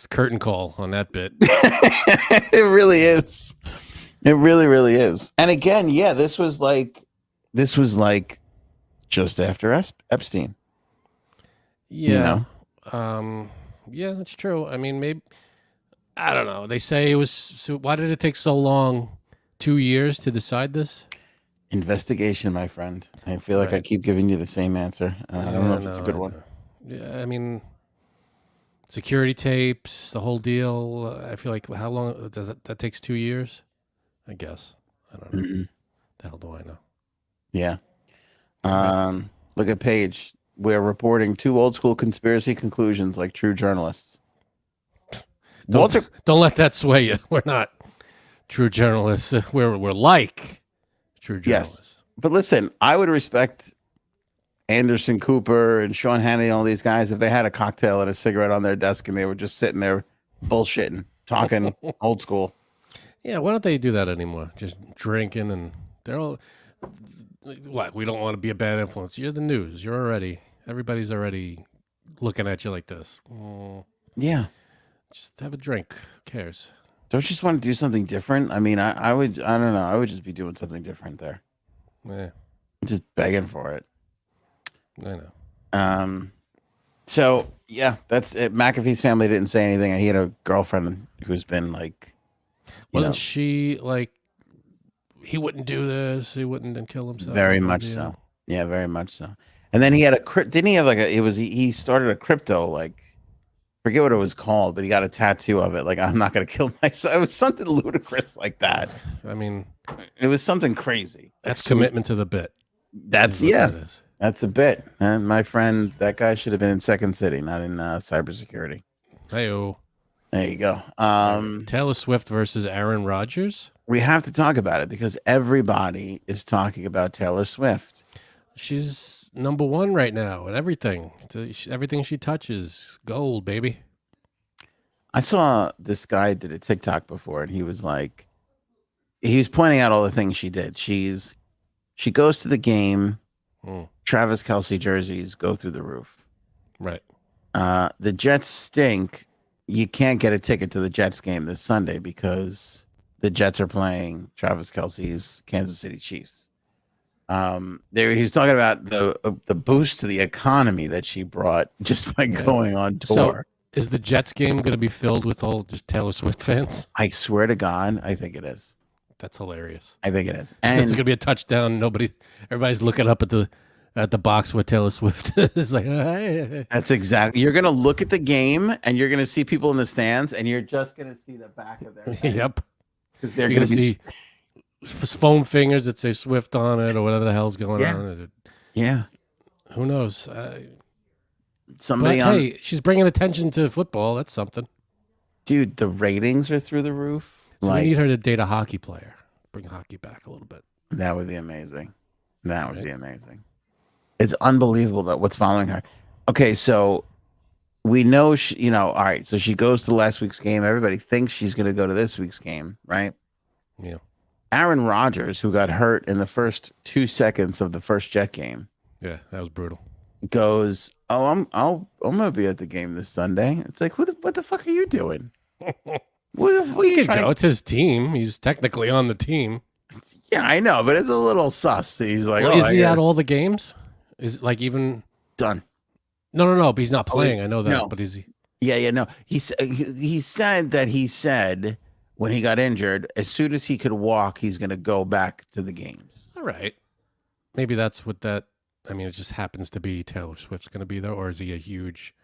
curtain call on that bit. It really is. It really, really is. And again, yeah, this was like just after Epstein. Yeah. You know? Yeah, that's true. I mean, maybe, I don't know. They say it was, so why did it take so long? 2 years to decide this? Investigation, my friend. I feel like I keep giving you the same answer. I don't know if it's a good one. Yeah, I mean, security tapes, the whole deal. I feel like how long does that takes 2 years? I guess. I don't know. Mm-hmm. The hell do I know? Yeah. Look at Paige. We're reporting 2 old school conspiracy conclusions like true journalists. Don't let that sway you. We're not true journalists. We're like true journalists. Yes. But listen, I would respect Anderson Cooper and Sean Hannity and all these guys if they had a cocktail and a cigarette on their desk and they were just sitting there bullshitting, talking old school. Yeah, why don't they do that anymore? Just drinking and they're all... What? We don't want to be a bad influence. You're the news. Everybody's already looking at you like this. Yeah. Just have a drink. Who cares? Don't you just want to do something different? I mean, I don't know. I would just be doing something different there. Yeah. Just begging for it. I know. So yeah, that's it. McAfee's family didn't say anything. He had a girlfriend who's been like, Wasn't she like, he wouldn't do this, he wouldn't then kill himself? very much so. Yeah, very much so. And then he had didn't he have like he started a crypto, like, forget what it was called, but he got a tattoo of it. Like, I'm not gonna kill myself. It was something ludicrous like that. I mean, it was something crazy. That's commitment to the bit. That's that's a bit. And my friend, that guy should have been in Second City, not in cybersecurity. Hey-o. There you go. Taylor Swift versus Aaron Rodgers. We have to talk about it because everybody is talking about Taylor Swift. She's number one right now and everything. Everything she touches, gold, baby. I saw this guy did a TikTok before, and he was like, he was pointing out all the things she did. She goes to the game. Travis Kelce jerseys go through the roof. Right. The Jets stink. You can't get a ticket to the Jets game this Sunday because the Jets are playing Travis Kelce's Kansas City Chiefs. He was talking about the boost to the economy that she brought just by going on tour. So is the Jets game going to be filled with all just Taylor Swift fans? I swear to God, I think it is. That's hilarious. I think it is. And it's going to be a touchdown. Everybody's looking up at the box where Taylor Swift is. Like, hey. That's exactly. You're going to look at the game and you're going to see people in the stands and you're just going to see the back of their head. Yep. Because they're going to see foam fingers that say Swift on it or whatever the hell's going on. Yeah. Who knows? Hey, she's bringing attention to football. That's something. Dude, the ratings are through the roof. So we need her to date a hockey player. Bring hockey back a little bit. That would be amazing. That would be amazing. It's unbelievable that what's following her. Okay, so we know all right, so she goes to last week's game. Everybody thinks she's going to go to this week's game, right? Yeah. Aaron Rodgers, who got hurt in the first 2 seconds of the first Jet game. Yeah, that was brutal. Goes, I'm going to be at the game this Sunday. It's like, what the fuck are you doing? He could go. It's his team. He's technically on the team. Yeah, I know, but it's a little sus. He's like, is he at all the games? Is it like even done? No. But he's not playing. I know that. No. But is he? Yeah. No. He said that he said when he got injured, as soon as he could walk, he's going to go back to the games. All right. Maybe that's what that. I mean, it just happens to be Taylor Swift's going to be there, or is he a huge?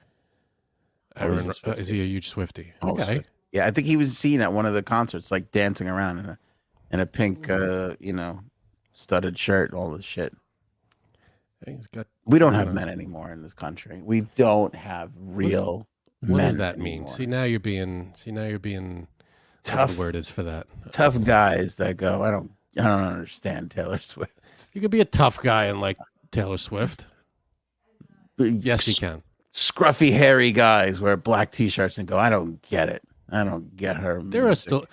Is he a huge Swiftie? Oh, okay. Swift. Yeah, I think he was seen at one of the concerts, like dancing around in a pink, studded shirt, all this shit. We don't have men anymore in this country. We don't have real men. What does that anymore. mean? See, now you're being tough. What the word is for that? Tough guys that go, I don't understand Taylor Swift. You could be a tough guy and like Taylor Swift. Yes, you can. Scruffy, hairy guys wear black T-shirts and go, I don't get it. I don't get her. There are still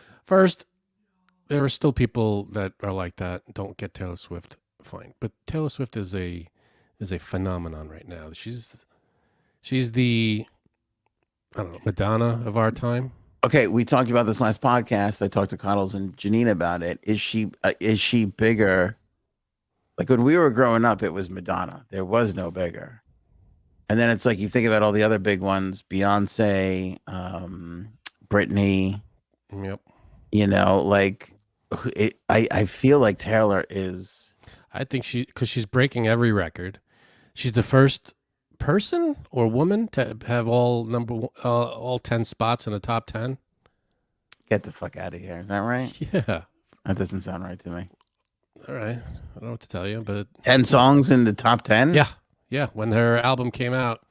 people that are like that. Don't get Taylor Swift. Fine, but Taylor Swift is a phenomenon right now. She's the Madonna of our time. Okay, we talked about this last podcast. I talked to Coddles and Janine about it. Is she bigger? Like when we were growing up, it was Madonna. There was no bigger. And then it's like you think about all the other big ones: Beyonce, Britney. Yep. I feel like Taylor is. I think because she's breaking every record. She's the first person or woman to have all 10 spots in the top 10. Get the fuck out of here. Is that right? Yeah. That doesn't sound right to me. All right. I don't know what to tell you, but 10 songs in the top 10? Yeah. Yeah. When her album came out,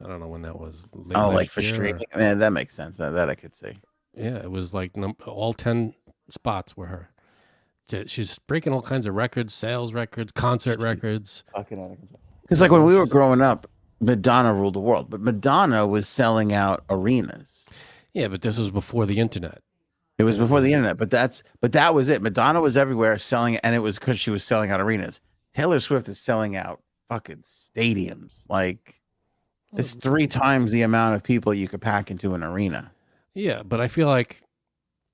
I don't know when that was. Like for streaming? Man, that makes sense. That I could see. Yeah. It was like all 10 spots were her. She's breaking all kinds of records, sales records, concert records. Because like when we were growing up, Madonna ruled the world, but Madonna was selling out arenas. Yeah, but this was before the internet. It was before the internet, but that was it. Madonna was everywhere selling, and it was because she was selling out arenas. Taylor Swift is selling out fucking stadiums. Like it's 3 times the amount of people you could pack into an arena. Yeah, but I feel like.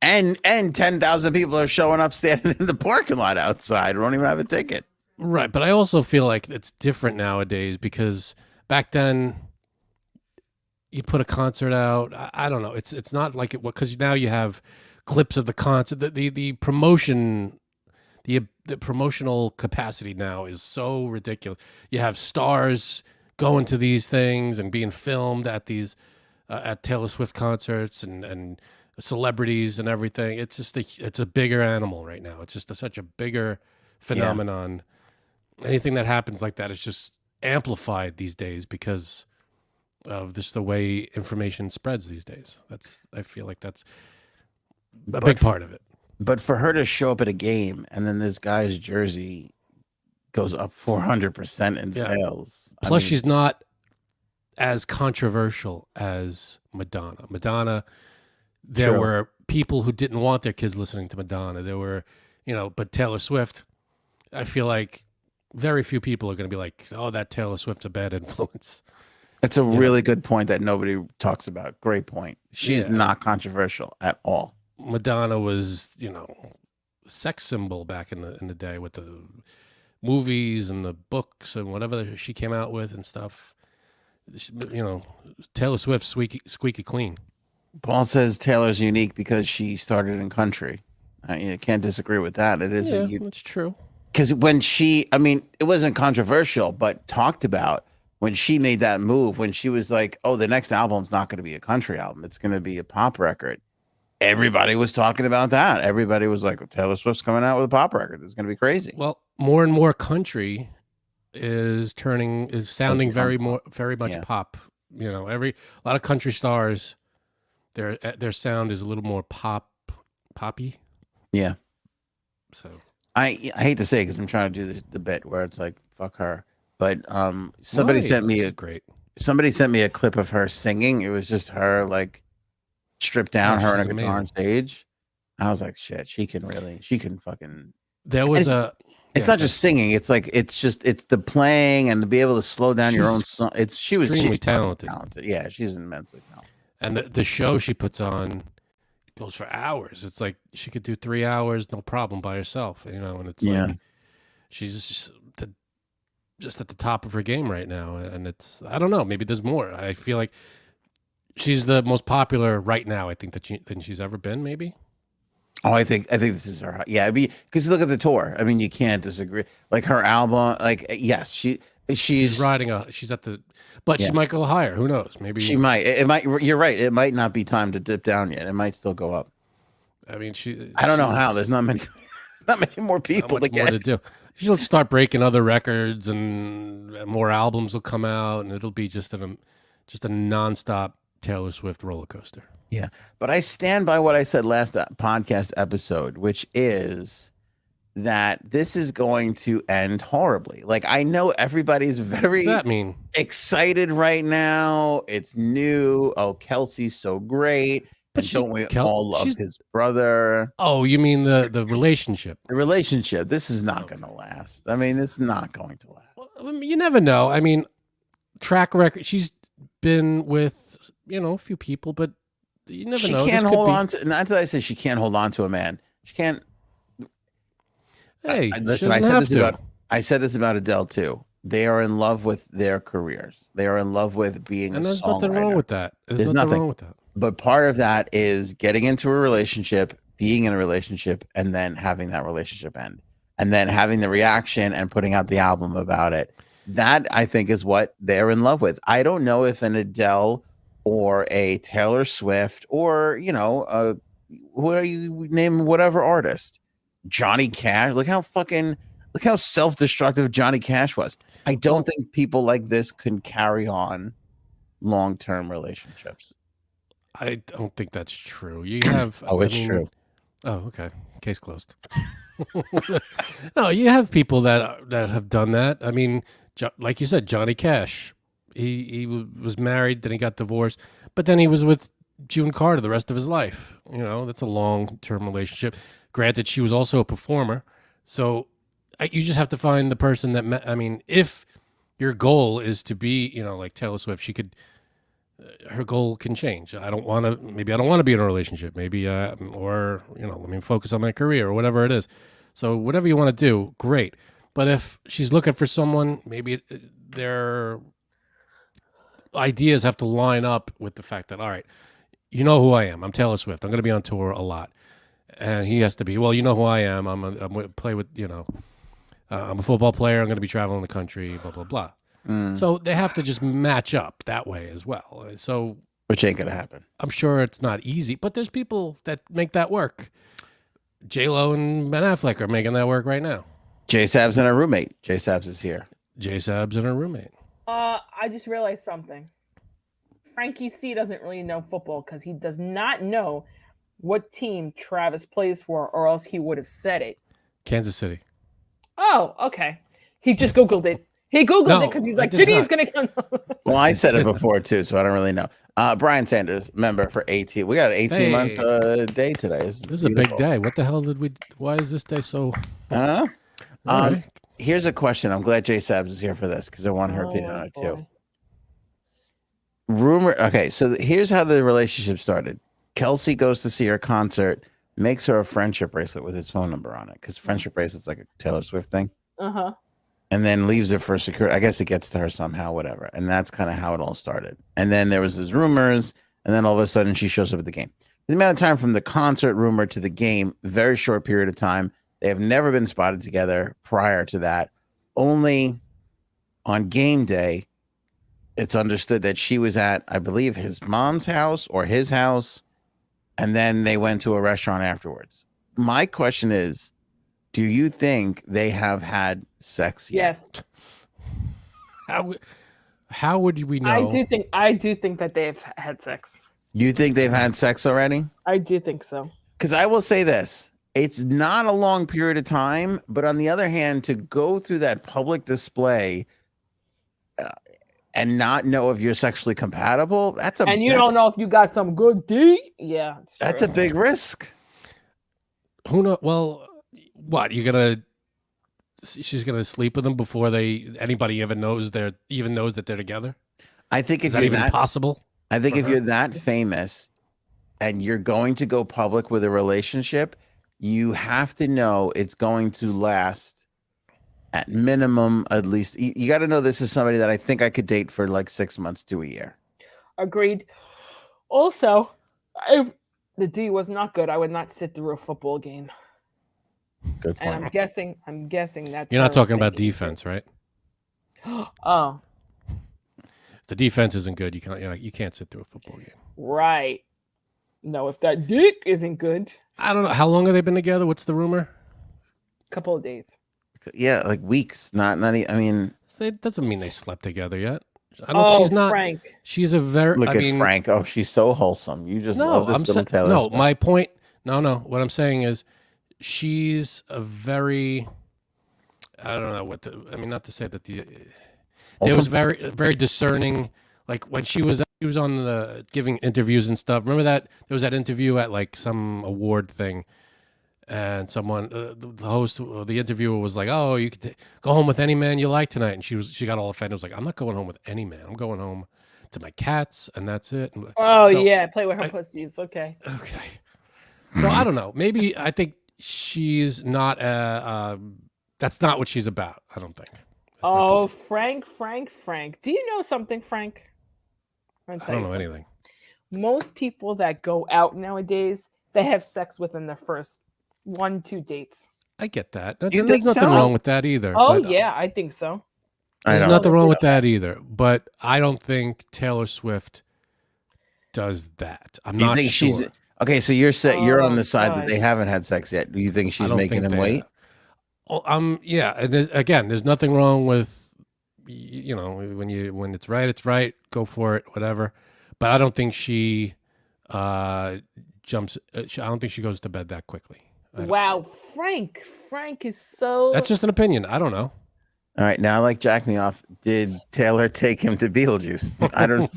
And 10,000 people are showing up standing in the parking lot outside. We don't even have a ticket. Right, but I also feel like it's different nowadays because back then you put a concert out. I don't know. It's not like it because now you have clips of the concert. The promotion, the promotional capacity now is so ridiculous. You have stars going to these things and being filmed at these at Taylor Swift concerts and celebrities and everything. It's just it's a bigger animal right now. It's just such a bigger phenomenon. Anything that happens like that is just amplified these days because of just the way information spreads these days. I feel like that's a big part of it. But for her to show up at a game and then this guy's jersey goes up 400% in sales. Plus, she's not as controversial as Madonna. Madonna, there were people who didn't want their kids listening to Madonna. There were, but Taylor Swift, I feel like very few people are going to be like, oh, that Taylor Swift's a bad influence. It's a really good point that nobody talks about. Great point. She's not controversial at all. Madonna was, sex symbol back in the day with the movies and the books and whatever she came out with and stuff. Taylor Swift squeaky clean. Paul says Taylor's unique because she started in country. You can't disagree with that. It is that's true. Because when it wasn't controversial, but talked about when she made that move, when she was like, oh, the next album's not going to be a country album. It's going to be a pop record. Everybody was talking about that. Everybody was like, Taylor Swift's coming out with a pop record. It's going to be crazy. Well, more and more country is sounding very much pop. A lot of country stars, their sound is a little more poppy. Yeah. So I hate to say it because I'm trying to do the bit where it's like fuck her, but somebody sent me a clip of her singing. It was just her like stripped down, her and a guitar on stage. I was like, shit, she can fucking. There was It's not just singing. It's like it's the playing and to be able to slow down your own song. She's talented. Yeah, she's immensely talented. And the show she puts on goes for hours. It's like she could do 3 hours, no problem, by herself. And it's like she's just at the top of her game right now. And I don't know, maybe there's more. I feel like she's the most popular right now. I think than she's ever been. Maybe. Oh, I think this is her. Yeah, because look at the tour. I mean, you can't disagree. Like her album, like yes, she's riding she's at the, but she might go higher. Who knows? Maybe she might. It might. You're right. It might not be time to dip down yet. It might still go up. I mean, I don't know how. There's not many. There's not many more people to get. More to do. She'll start breaking other records, and more albums will come out, and it'll be just a nonstop Taylor Swift roller coaster. Yeah, but I stand by what I said last podcast episode, which is that this is going to end horribly. Like, I know everybody's very excited right now. It's new. Oh, Kelsey's so great. But don't we all love his brother? Oh, you mean the relationship? The relationship. This is not going to last. I mean, it's not going to last. Well, you never know. I mean, track record. She's been with, a few people, but you never know. She can't hold on to. Not that I say she can't hold on to a man. She can't. Hey, listen. I said this about Adele too. They are in love with their careers. They are in love with being a songwriter. And there's nothing wrong with that. There's nothing wrong with that. But part of that is getting into a relationship, being in a relationship, and then having that relationship end, and then having the reaction and putting out the album about it. That I think is what they're in love with. I don't know if an Adele or a Taylor Swift or what are you name whatever artist, Johnny Cash. Look how self-destructive Johnny Cash was. I don't think people like this can carry on long-term relationships. I don't think that's true. You have true. Oh, okay. Case closed. No, you have people that have done that. I mean, like you said, Johnny Cash. He was married, then he got divorced, but then he was with June Carter the rest of his life. That's a long-term relationship. Granted, she was also a performer, so you just have to find the person that. I mean, if your goal is to be, like Taylor Swift, she could. Her goal can change. Maybe I don't want to be in a relationship. Maybe, let me focus on my career or whatever it is. So whatever you want to do, great. But if she's looking for someone, maybe they're ideas have to line up with the fact that, all right, you know who I am. I'm Taylor Swift. I'm going to be on tour a lot. And he has to be, well, you know who I am. I'm going to play with, I'm a football player. I'm going to be traveling the country, blah, blah, blah. So they have to just match up that way as well. So, which ain't going to happen. I'm sure it's not easy, but there's people that make that work. J-Lo and Ben Affleck are making that work right now. J-Sab's and her roommate. J-Sab's is here. J-Sab's and her roommate. I just realized something. Frankie C doesn't really know football because he does not know what team Travis plays for, or else he would have said it. Kansas City. Oh, okay. He just Googled it. He Googled it because he's like, Janine's going to come. Well, I said it before, too, so I don't really know. Brian Sanders, member for 18. We got an 18-month day today. This is a big day. What the hell why is this day so... I don't know. Here's a question. I'm glad J Sabs is here for this because I want her opinion on it, too. Okay, so here's how the relationship started. Kelsey goes to see her concert, makes her a friendship bracelet with his phone number on it because friendship bracelet's like a Taylor Swift thing. Uh-huh. And then leaves it for security. I guess it gets to her somehow, whatever. And that's kind of how it all started. And then there was these rumors, and then all of a sudden she shows up at the game. The amount of time from the concert rumor to the game, very short period of time. They have never been spotted together prior to that. Only on game day, it's understood that she was at, I believe, his mom's house or his house, and then they went to a restaurant afterwards. My question is, do you think they have had sex yet? Yes. How would we know? I do think that they've had sex. You think they've had sex already? I do think so. Because I will say this. It's not a long period of time, but on the other hand, to go through that public display and not know if you're sexually compatible, and you don't know if you got some good D. Yeah, that's a big risk. Who knows? Well, what she's gonna sleep with them before anybody even knows that they're together? I think is that even possible? I think if you're that famous and you're going to go public with a relationship, you have to know it's going to last at minimum, at least. You got to know this is somebody that I think I could date for like 6 months to a year. Agreed. Also, if the D was not good, I would not sit through a football game. Good point. And I'm guessing that's... You're not talking about defense, right? Oh. If the defense isn't good, you can't sit through a football game. Right. No, if that dick isn't good. I don't know. How long have they been together? What's the rumor? Couple of days. Yeah, like weeks. Not. I mean, it doesn't mean they slept together yet. She's not. Frank. She's a very. Look at Frank. Oh, she's so wholesome. You just love this little Taylor. No, my point. No. What I'm saying is, she's a very. I don't know not to say that it was very, very discerning. Like when she was on the giving interviews and stuff. Remember that there was that interview at like some award thing, and someone, the host, the interviewer was like, "Oh, you could go home with any man you like tonight," and she got all offended. Was like, "I'm not going home with any man. I'm going home to my cats, and that's it." Oh, so, yeah, play with her pussies. Okay. Okay. So I don't know. Maybe I think she's not. That's not what she's about. I don't think. Oh, Frank. Do you know something, Frank? I don't know anything. Most people that go out nowadays, they have sex within their first 1-2 dates. I get that. There's nothing wrong with that either. Oh, yeah, I think so. There's nothing wrong with that either. But I don't think Taylor Swift does that. I'm not sure. She's okay. So you're on the side that they haven't had sex yet. Do you think she's making him wait? Yeah. And again, there's nothing wrong with when it's right, go for it, whatever. But I don't think she jumps. I don't think she goes to bed that quickly. Wow, Frank is so. That's just an opinion. I don't know. All right, now like jack me off. Did Taylor take him to Beetlejuice? I don't.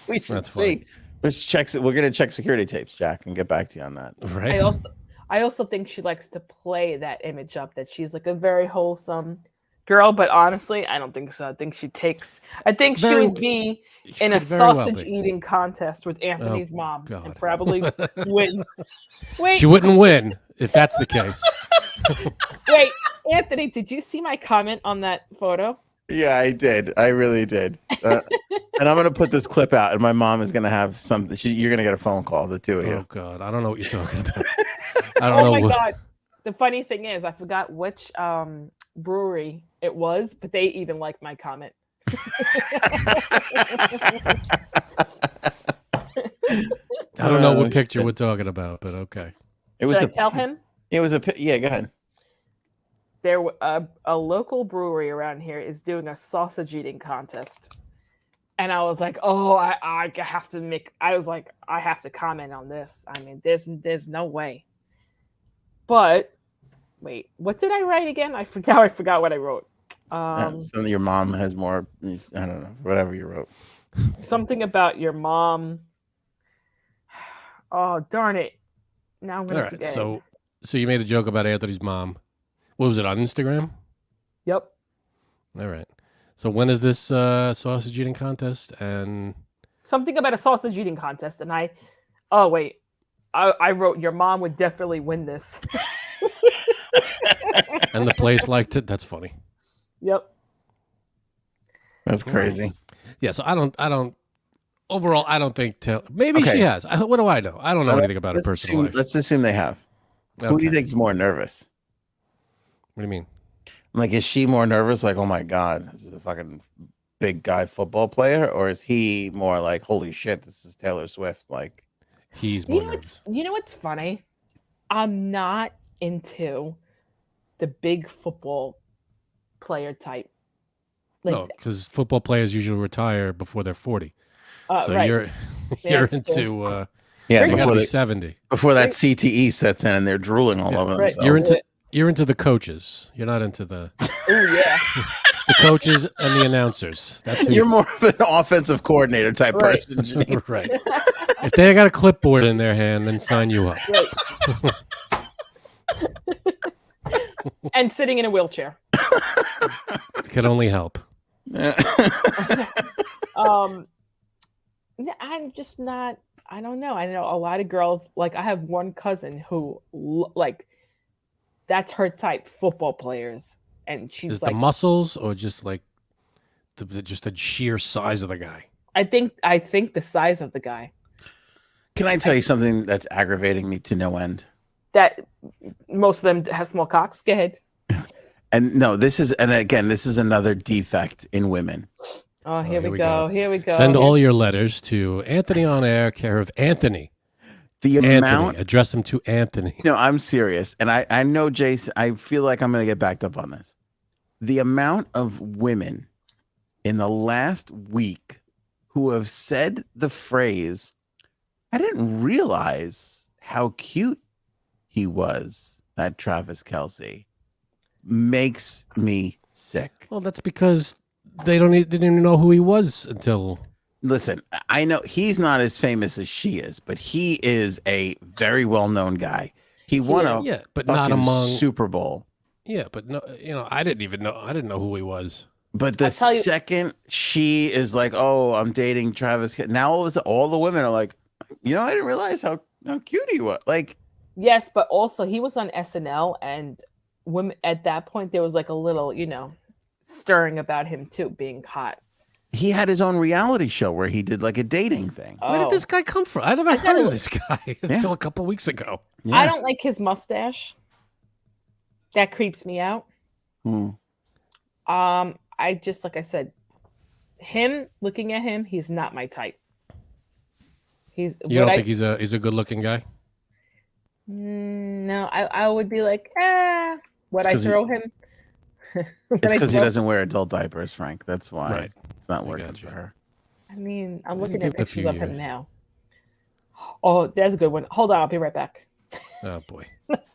We should see. Let's check. We're gonna check security tapes, Jack, and get back to you on that. Right. I also think she likes to play that image up that she's like a very wholesome girl, but honestly, I don't think so. I think she would be in a sausage eating contest with Anthony's mom and probably win. Wait. She wouldn't win if that's the case. Wait, Anthony, did you see my comment on that photo? Yeah, I did. I really did. And I'm gonna put this clip out, and my mom is gonna have something. You're gonna get a phone call, the two of you. Oh God, I don't know what you're talking about. I don't Oh know. my what... God. The funny thing is, I forgot which brewery it was, but they even liked my comment. I don't know what picture we're talking about, but okay. It was Should I tell him? It was yeah. Go ahead. There, a local brewery around here is doing a sausage eating contest, and I was like, "Oh, I have to make." I was like, "I have to comment on this." I mean, there's no way. But wait, what did I write again? I forgot what I wrote. Something your mom has more. I don't know. Whatever you wrote. Something about your mom. Oh, darn it! Now I'm gonna forget. So you made a joke about Anthony's mom. What was it, on Instagram? Yep. All right. So when is this sausage eating contest? And something about a sausage eating contest, and I wrote your mom would definitely win this. And the place liked it. That's funny. Yep. That's crazy. Yeah. So I don't. Overall, I don't think. Maybe she has. What do I know? I don't know anything about her personal life. Let's assume they have. Okay. Who do you think is more nervous? What do you mean? Like, is she more nervous? Like, oh my God, this is a fucking big guy football player, or is he more like, holy shit, this is Taylor Swift? Like, he's more nervous. You know what's funny? I'm not into the big football player type. Like, no, because football players usually retire before they're 40. So right. you're into before 70. Before that CTE sets in and they're drooling all over themselves. You're into the coaches. You're not into the yeah. the coaches and the announcers. That's you're more of an offensive coordinator type person, Janine. Right. If they got a clipboard in their hand, then sign you up. Right. And sitting in a wheelchair. Could only help. I'm just not. I don't know. I know a lot of girls. Like, I have one cousin who, like, that's her type, football players, and she's just like the muscles, or just like just the sheer size of the guy. I think the size of the guy. Can I tell you something that's aggravating me to no end? That most of them have small cocks. Go ahead. And no, this is another defect in women. Oh, here we go. Here we go. Send all your letters to Anthony on Air, care of Anthony. Address them to Anthony. No, I'm serious. And I know, Jace, I feel like I'm going to get backed up on this. The amount of women in the last week who have said the phrase, I didn't realize how cute he was, that Travis Kelce, makes me sick. Well, that's because they didn't even know who he was until... Listen, I know he's not as famous as she is, but he is a very well-known guy. He won a but not among Super Bowl. Yeah, but no, I didn't know who he was. But the second she is like, "Oh, I'm dating Travis," now all the women are like, I didn't realize how cute he was. Like, yes, but also he was on SNL, and women at that point there was like a little, stirring about him too, being hot. He had his own reality show where he did like a dating thing. Where did this guy come from? I never heard of this guy until a couple weeks ago. Yeah. I don't like his mustache. That creeps me out. I just, like I said, looking at him, he's not my type. You don't think he's a good looking guy? No, I would be like, would I throw him? It's because he doesn't wear adult diapers, Frank. That's why. Right. It's not working for her. I mean, I'm looking at pictures of him now. Oh, that's a good one. Hold on, I'll be right back. Oh boy.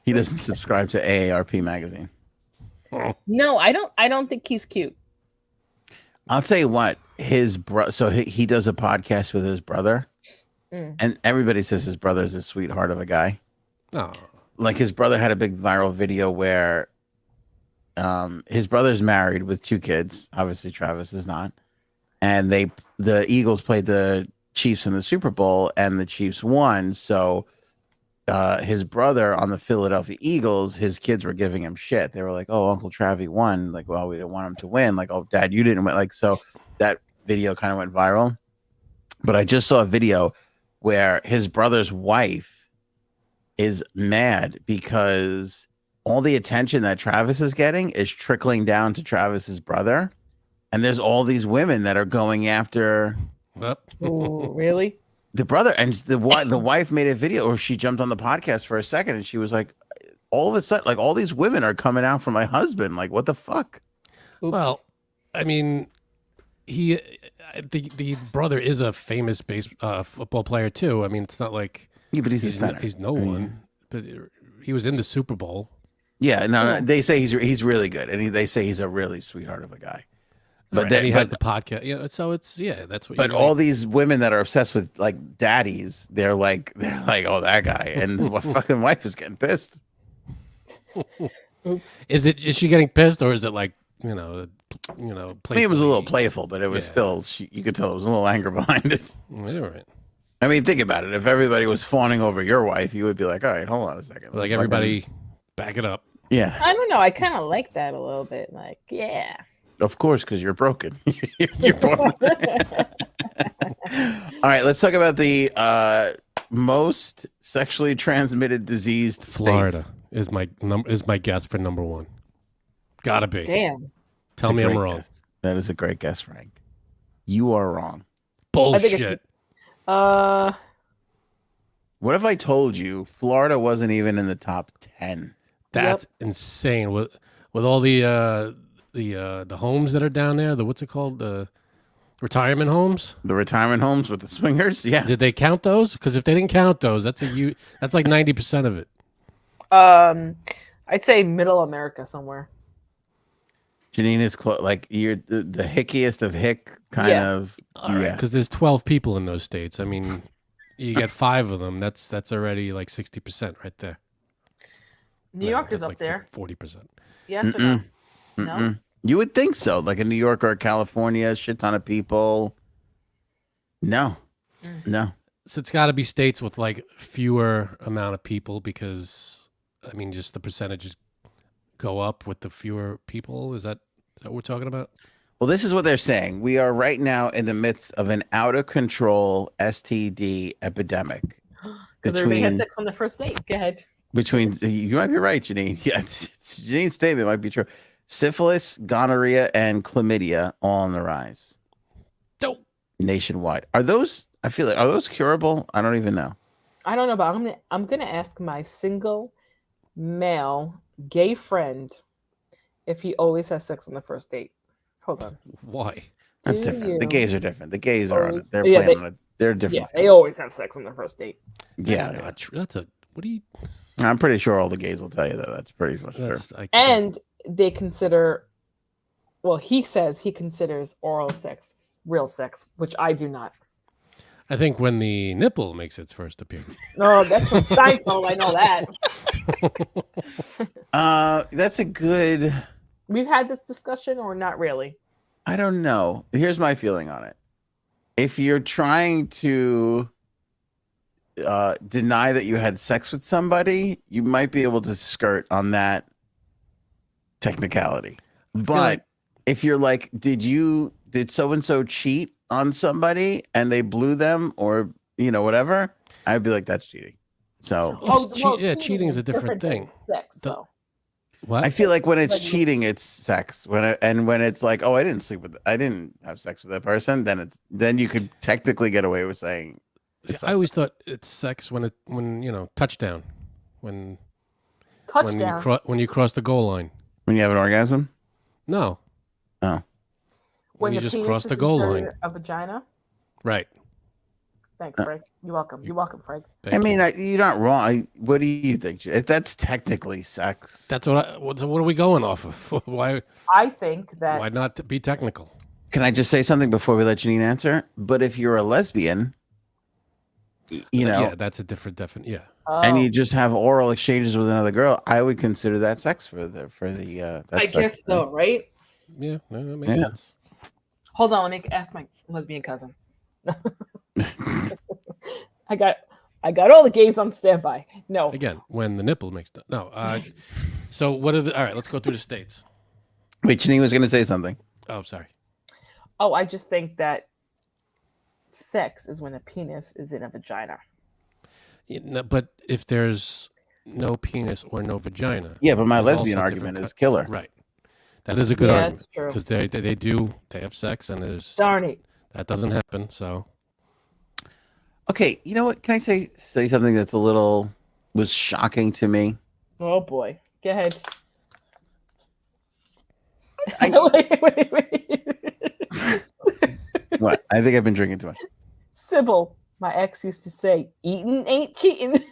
He doesn't subscribe to AARP magazine. No, I don't think he's cute. I'll tell you what, his brother. So he does a podcast with his brother, and everybody says his brother is a sweetheart of a guy. Oh. Like, his brother had a big viral video where his brother's married with 2 kids. Obviously, Travis is not. And the Eagles played the Chiefs in the Super Bowl, and the Chiefs won. So his brother on the Philadelphia Eagles, his kids were giving him shit. They were like, "Oh, Uncle Travie won." Like, well, we didn't want him to win. Like, "Oh, Dad, you didn't win." Like, so that video kind of went viral. But I just saw a video where his brother's wife is mad because all the attention that Travis is getting is trickling down to Travis's brother. And there's all these women that are going after Ooh, really? the brother. And the wife made a video, or she jumped on the podcast for a second, and she was like, all of a sudden, like, all these women are coming out for my husband. Like, what the fuck? Oops. Well, I mean, the brother is a famous football player too. I mean, it's not like But he's he's no one. But he was in the Super Bowl. Yeah, no, they say he's really good, and they say he's a really sweetheart of a guy. But Right, he has the podcast. Yeah, so it's that's what. But all these women that are obsessed with like daddies, they're like, oh, that guy, and the fucking wife is getting pissed. Oops. Is she getting pissed, or is it like I mean, it was a little playful, but it was still you could tell there was a little anger behind it. Yeah, right. I mean, think about it. If everybody was fawning over your wife, you would be like, all right, hold on a second. Like everybody, back it up. Yeah. I don't know. I kind of like that a little bit. Like, yeah. Of course, because you're broken. You're broken. All right, let's talk about the most sexually transmitted diseased Florida states. is my guess for number one. Gotta be. Damn. Tell me I'm wrong. Guess. That is a great guess, Frank. You are wrong. Bullshit. What if I told you Florida wasn't even in the top 10? That's insane. With all the homes that are down there, what's it called? The retirement homes? The retirement homes with the swingers? Yeah. Did they count those? Because if they didn't count those, that's like 90% of it. I'd say middle America somewhere. Janine is like you're the hickiest of hick kind of. All right, because there's 12 people in those states. I mean, you get 5 of them. That's already like 60% right there. New York is up like there. 40%. Yes or no? No. You would think so, like in New York or California, shit ton of people. No. So it's got to be states with like fewer amount of people because, I mean, just the percentages go up with the fewer people. Is that what we're talking about? Well, this is what they're saying. We are right now in the midst of an out of control STD epidemic. Because everybody has sex on the first date. Go ahead. You might be right, Janine. Yeah, Janine's statement might be true. Syphilis, gonorrhea, and chlamydia all on the rise. Dope. Nationwide. Are those curable? I don't even know. I don't know, but I'm gonna ask my single male gay friend if he always has sex on the first date. Hold on. Why? That's different. The gays are different. The gays are on it. They're playing on it. They're different. Yeah, they always have sex on their first date. That's not true. What do you? I'm pretty sure all the gays will tell you that. That's pretty much true. And they consider, well, he says he considers oral sex real sex, which I do not. I think when the nipple makes its first appearance. No, that's from Seinfeld. I know that. That's a good. We've had this discussion, or not really? I don't know. Here's my feeling on it. If you're trying to deny that you had sex with somebody, you might be able to skirt on that technicality. But if you're like, did so and so cheat on somebody and they blew them, or whatever, I'd be like, that's cheating. So cheating is a different thing. Sex, so. What? I feel like when it's cheating, it's sex. When it's like, oh, I didn't have sex with that person, then you could technically get away with saying. I always thought it's sex when touchdown, when you cross the goal line. When you have an orgasm? No. Oh. When you the just cross the goal line. A vagina. Right. Thanks, Frank. You're welcome. You're welcome, Frank. You're not wrong. What do you think? That's technically sex. That's what are we going off of? Why? I think that. Why not be technical? Can I just say something before we let Janine answer? But if you're a lesbian, yeah, that's a different definition. Yeah. And you just have oral exchanges with another girl, I would consider that sex for the. I guess so, right? Yeah, that makes sense. Hold on, let me ask my lesbian cousin. I got all the gays on standby. No. Again, when the nipple makes so what are all right, let's go through the states. Wait, Janine was going to say something. Oh, sorry. Oh, I just think that sex is when a penis is in a vagina. But if there's no penis or no vagina, Yeah, but my there's lesbian also argument different is killer. Right. That is a good Yeah, argument that's true. because they have sex and there's Darn it. that doesn't happen. So Okay, you know what? Can I say something that's was shocking to me? Oh boy. Go ahead. I, wait. what? I think I've been drinking too much. Sybil, my ex used to say, "Eating ain't cheating."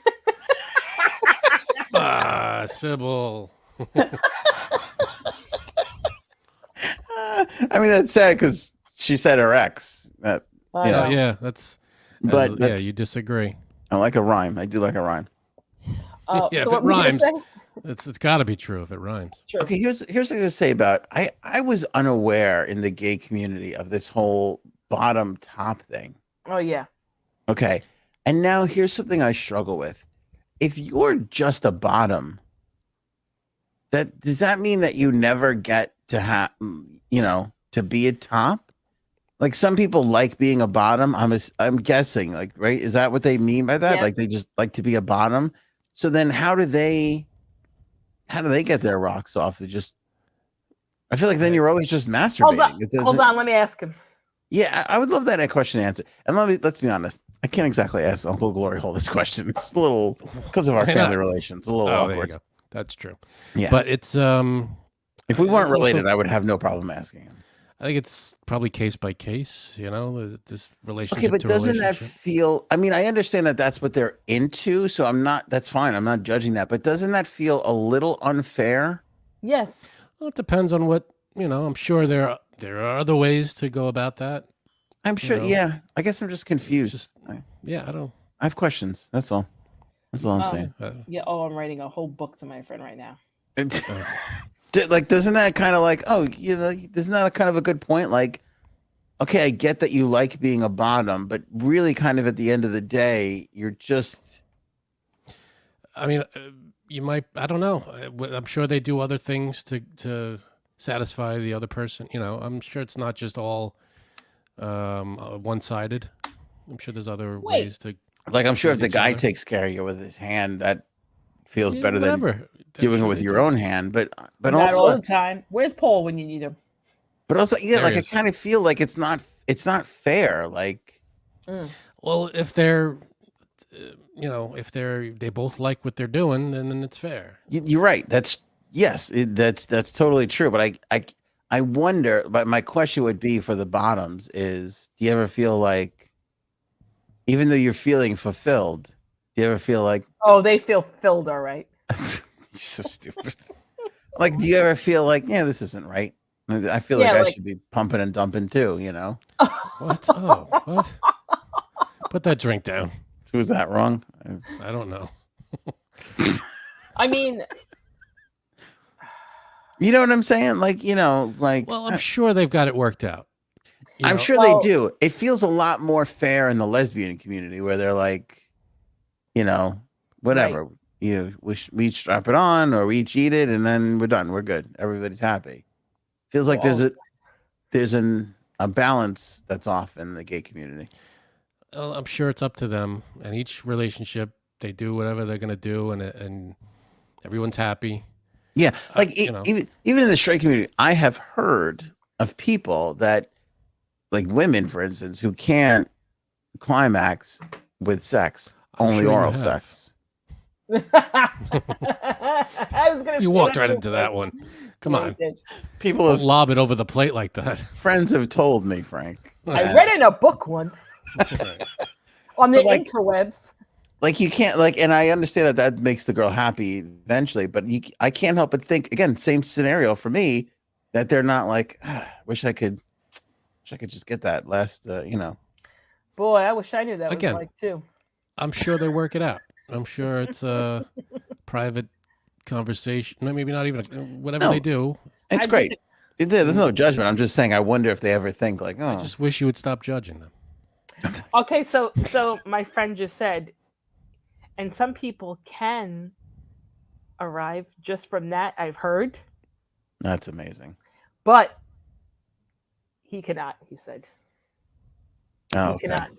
Sybil. I mean, that's sad because she said her ex. That I know. Yeah, but yeah, you disagree. I like a rhyme. I do like a rhyme. Yeah, so if it what were you gonna rhymes, say? it's got to be true if it rhymes. True. Okay, here's what to say about I was unaware in the gay community of this whole bottom top thing. Oh yeah. Okay, and now here's something I struggle with. If you're just a bottom, does that mean that you never get to have to be a top? Like some people like being a bottom. I'm guessing, like, right? Is that what they mean by that? Yeah. Like they just like to be a bottom. So then how do they get their rocks off? I feel like then you're always just masturbating. Hold on, let me ask him. Yeah, I would love that question answered. And let's be honest. I can't exactly ask Uncle Glory Hole this question. It's a little because of our family relations. A little awkward. There you go. That's true. Yeah, but it's if we weren't related, I would have no problem asking him. I think it's probably case by case. This relationship. Okay, but doesn't that feel? I mean, I understand that that's what they're into, so I'm not. That's fine. I'm not judging that. But doesn't that feel a little unfair? Yes. Well, it depends on what I'm sure there are other ways to go about that. I'm sure. Yeah, I guess I'm just confused. I have questions. That's all. That's all I'm saying. Yeah. Oh, I'm writing a whole book to my friend right now. Like, doesn't that kind of like, isn't that kind of a good point? Like, okay, I get that you like being a bottom, but really kind of at the end of the day, you're just. I mean, you might, I don't know. I'm sure they do other things to satisfy the other person. I'm sure it's not just all one-sided. I'm sure there's other ways to. Like, I'm sure if the guy takes care of you with his hand, that feels better than doing it with your own hand. But not also all the time. Where's Paul when you need him? But also, yeah, like I kind of feel like it's not fair. Like, well, if they're, they both like what they're doing, then it's fair. You're right. That's totally true. But I wonder. But my question would be for the bottoms is: do you ever feel like, even though you're feeling fulfilled, do you ever feel like? Oh, they feel filled, all right. You're so stupid. Like, do you ever feel like, yeah, this isn't right? I feel like I should be pumping and dumping too, What? Oh, what? Put that drink down. Was that wrong? I don't know. I mean, you know what I'm saying? Like, Well, I'm sure they've got it worked out. I'm sure they do. It feels a lot more fair in the lesbian community where they're like, whatever. Right. We each strap it on or we each eat it and then we're done. We're good. Everybody's happy. Feels like there's a balance that's off in the gay community. Well, I'm sure it's up to them, and each relationship they do whatever they're going to do, and everyone's happy. Yeah, like even in the straight community, I have heard of people that, like women, for instance, who can't climax with sex, only oral sex. You walked right into that one. Come on. People have lob it over the plate like that. Friends have told me, Frank. I read in a book once on the interwebs. Like you can't and I understand that makes the girl happy eventually, but I can't help but think again, same scenario for me, that they're not like, wish I could just get that last, Boy, I wish I knew that was like too. I'm sure they work it out. I'm sure it's a private conversation. Maybe not even whatever they do. It's great. There's no judgment. I'm just saying I wonder if they ever think like, oh. I just wish you would stop judging them. Okay, so my friend just said, and some people can arrive just from that, I've heard. That's amazing. But He cannot, he said. Oh, He okay. cannot.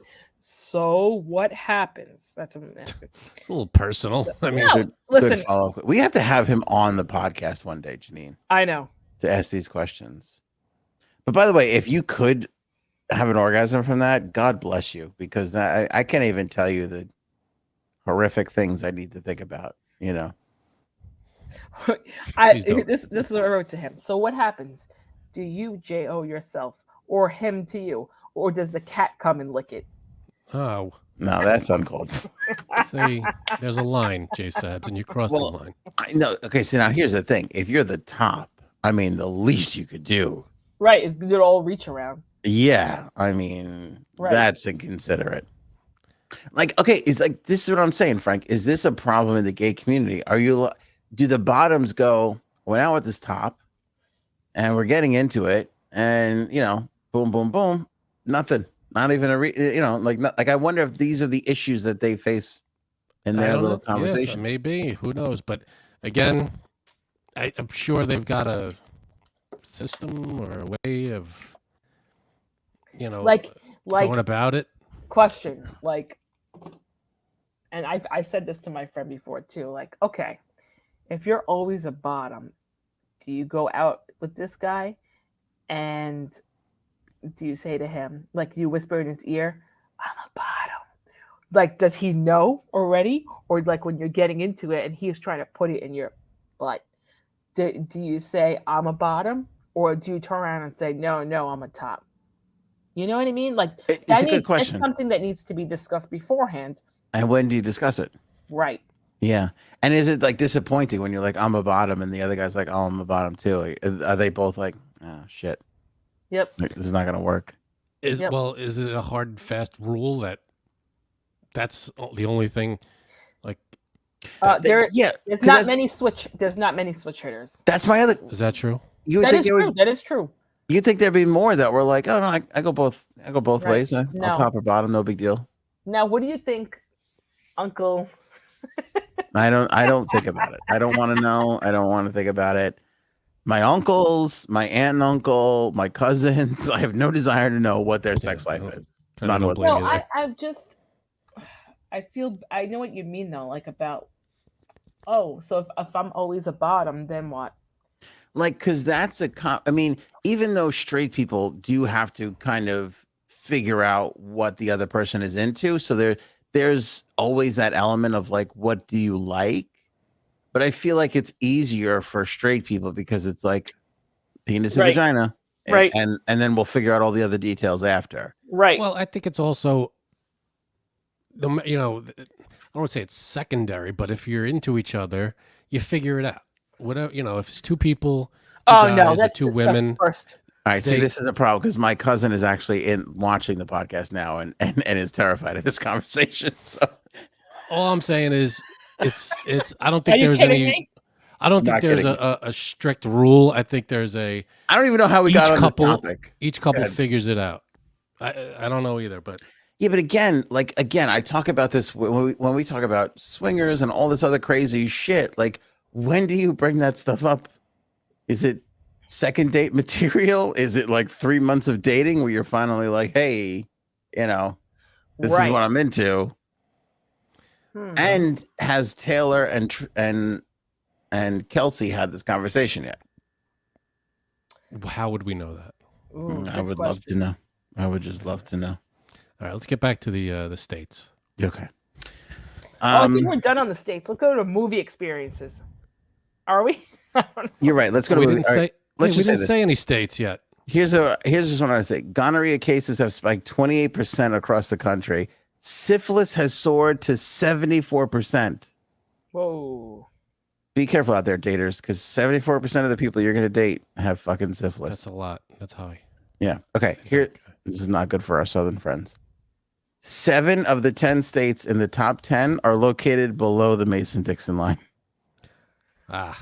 So what happens? That's what I'm asking. It's a little personal. I mean, No, listen. Good follow-up. We have to have him on the podcast one day, Janine, I know. to ask these questions. But by the way, if you could have an orgasm from that, God bless you, because I can't even tell you the horrific things I need to think about, you know. This is what I wrote to him. So what happens? Do you JO yourself or him to you? Or does the cat come and lick it? oh, No, that's uncalled for. see, there's a line, J Sabs, and you crossed the line. I know. Okay, so now here's the thing. If you're the top, I mean, the least you could do. Right, is they'll all reach around. Yeah, I mean, Right. That's inconsiderate. Like, okay, it's like, this is what I'm saying, Frank. Is this a problem in the gay community? Do the bottoms go, we're out with this top, and we're getting into it, and, you know, boom, boom, boom, nothing. Not even like I wonder if these are the issues that they face in their little conversation. Yeah, maybe. Who knows? But again, I'm sure they've got a system or a way of, you know, like going about it. Question, like, and I've said this to my friend before too. Like, okay, if you're always a bottom, do you go out with this guy and do you say to him, like, you whisper in his ear, I'm a bottom? Like, does he know already? Or like when you're getting into it and he's trying to put it in your butt, do you say, I'm a bottom? Or do you turn around and say, no, I'm a top? You know what I mean? Like, it's a good question. It's something that needs to be discussed beforehand. And when do you discuss it? Right. Yeah. And is it like disappointing when you're like, I'm a bottom, and the other guy's like, oh, I'm a bottom too? Are they both like, oh, shit? Yep. This is not going to work. Is it a hard and fast rule that's the only thing? Like, there's not many switch hitters. That's my other. Is that true? That is true. You think there'd be more that were like, oh no, I go both right. ways. I'll top or bottom, no big deal. Now, what do you think, Uncle? I don't think about it. I don't want to know. I don't want to think about it. My uncles, my aunt and uncle, my cousins, I have no desire to know what their sex life is. I know what you mean though, like about, so if I'm always a bottom, then what? Like, because that's I mean, even though straight people do have to kind of figure out what the other person is into, so there's always that element of like, what do you like? But I feel like it's easier for straight people because it's like penis and vagina, right? And then we'll figure out all the other details after, right? Well, I think it's also, you know, I don't want to say it's secondary, but if you're into each other, you figure it out. Whatever, you know, if it's two people, that's two women. First. All right, see, this is a problem because my cousin is actually watching the podcast now and is terrified of this conversation. So all I'm saying is, it's. I don't think there's any. I don't think there's a strict rule. I think there's a. I don't even know how we got on this topic. Each couple figures it out. I don't know either, but. Yeah, but again, I talk about this when we talk about swingers and all this other crazy shit. Like, when do you bring that stuff up? Is it second date material? Is it like 3 months of dating where you're finally like, hey, you know, this is what I'm into? And has Taylor and Kelsey had this conversation yet? How would we know that? I would love to know. I would just love to know. All right, let's get back to the states. Okay. I think we're done on the states. Let's go to movie experiences. Are we? You're right. Let's go to. We didn't say. Let's we didn't say any states yet. Here's just what I say. Gonorrhea cases have spiked 28% across the country. Syphilis has soared to 74%. Whoa. Be careful out there, daters, because 74% of the people you're going to date have fucking syphilis. That's a lot. That's high. Yeah. Okay. This is not good for our southern friends. 7 of the 10 states in the top 10 are located below the Mason-Dixon line. And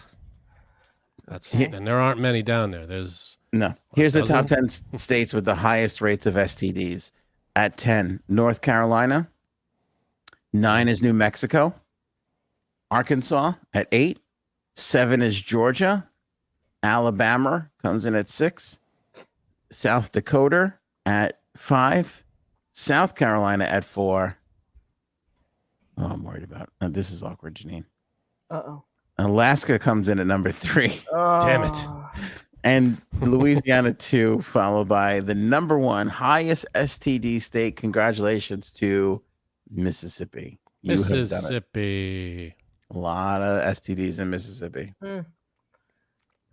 there aren't many down there. Here's the top 10 states with the highest rates of STDs. At 10, North Carolina. 9 is New Mexico. Arkansas at 8. 7 is Georgia. Alabama comes in at 6. South Dakota at 5, South Carolina at 4. Oh, I'm worried about this is awkward, Janine. Uh-oh. Alaska comes in at number 3. Damn it. And Louisiana 2, followed by the number 1 highest STD state. Congratulations to Mississippi. You have done it. Mississippi. A lot of STDs in Mississippi.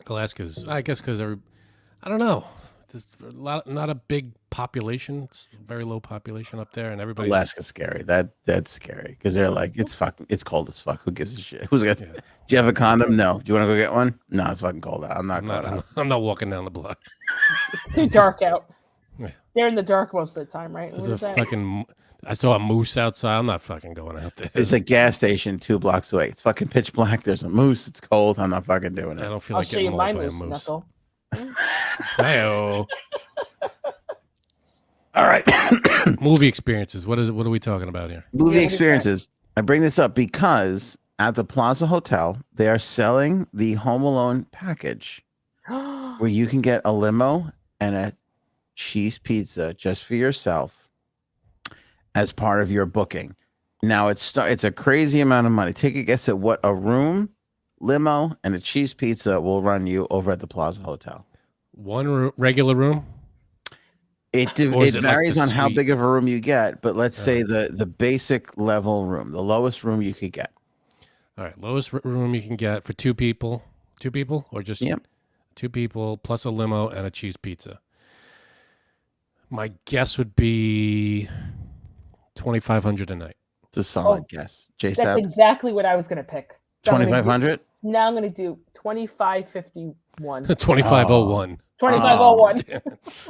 Alaska's, I guess, because I don't know. There's not a big population. It's a very low population up there, and everybody. Alaska's scary. That's scary because they're like, it's cold as fuck. Who gives a shit? Who's got? Do you have a condom? No. Do you want to go get one? No, it's fucking cold out. I'm not going out. I'm not walking down the block. Too dark out. Yeah. They're in the dark most of the time, right? I saw a moose outside. I'm not fucking going out there. It's a gas station 2 blocks away. It's fucking pitch black. There's a moose. It's cold. I'm not fucking doing it. I don't feel like getting mauled by a moose. Knuckle. Hey-o. All right. Movie experiences. What are we talking about here? Movie experiences. I bring this up because at the Plaza Hotel, they are selling the Home Alone package where you can get a limo and a cheese pizza just for yourself as part of your booking. Now it's a crazy amount of money. Take a guess at what a room, limo, and a cheese pizza will run you over at the Plaza Hotel. One regular room? It varies on how big of a room you get, but let's say the basic level room, the lowest room you could get. All right, lowest room you can get for 2 people. 2 people or just 2 people plus a limo and a cheese pizza. My guess would be $2,500 a night. It's a solid guess. That's exactly what I was going to pick. So 2,500? Now I'm going to do 2,551. 2,501. 2,501.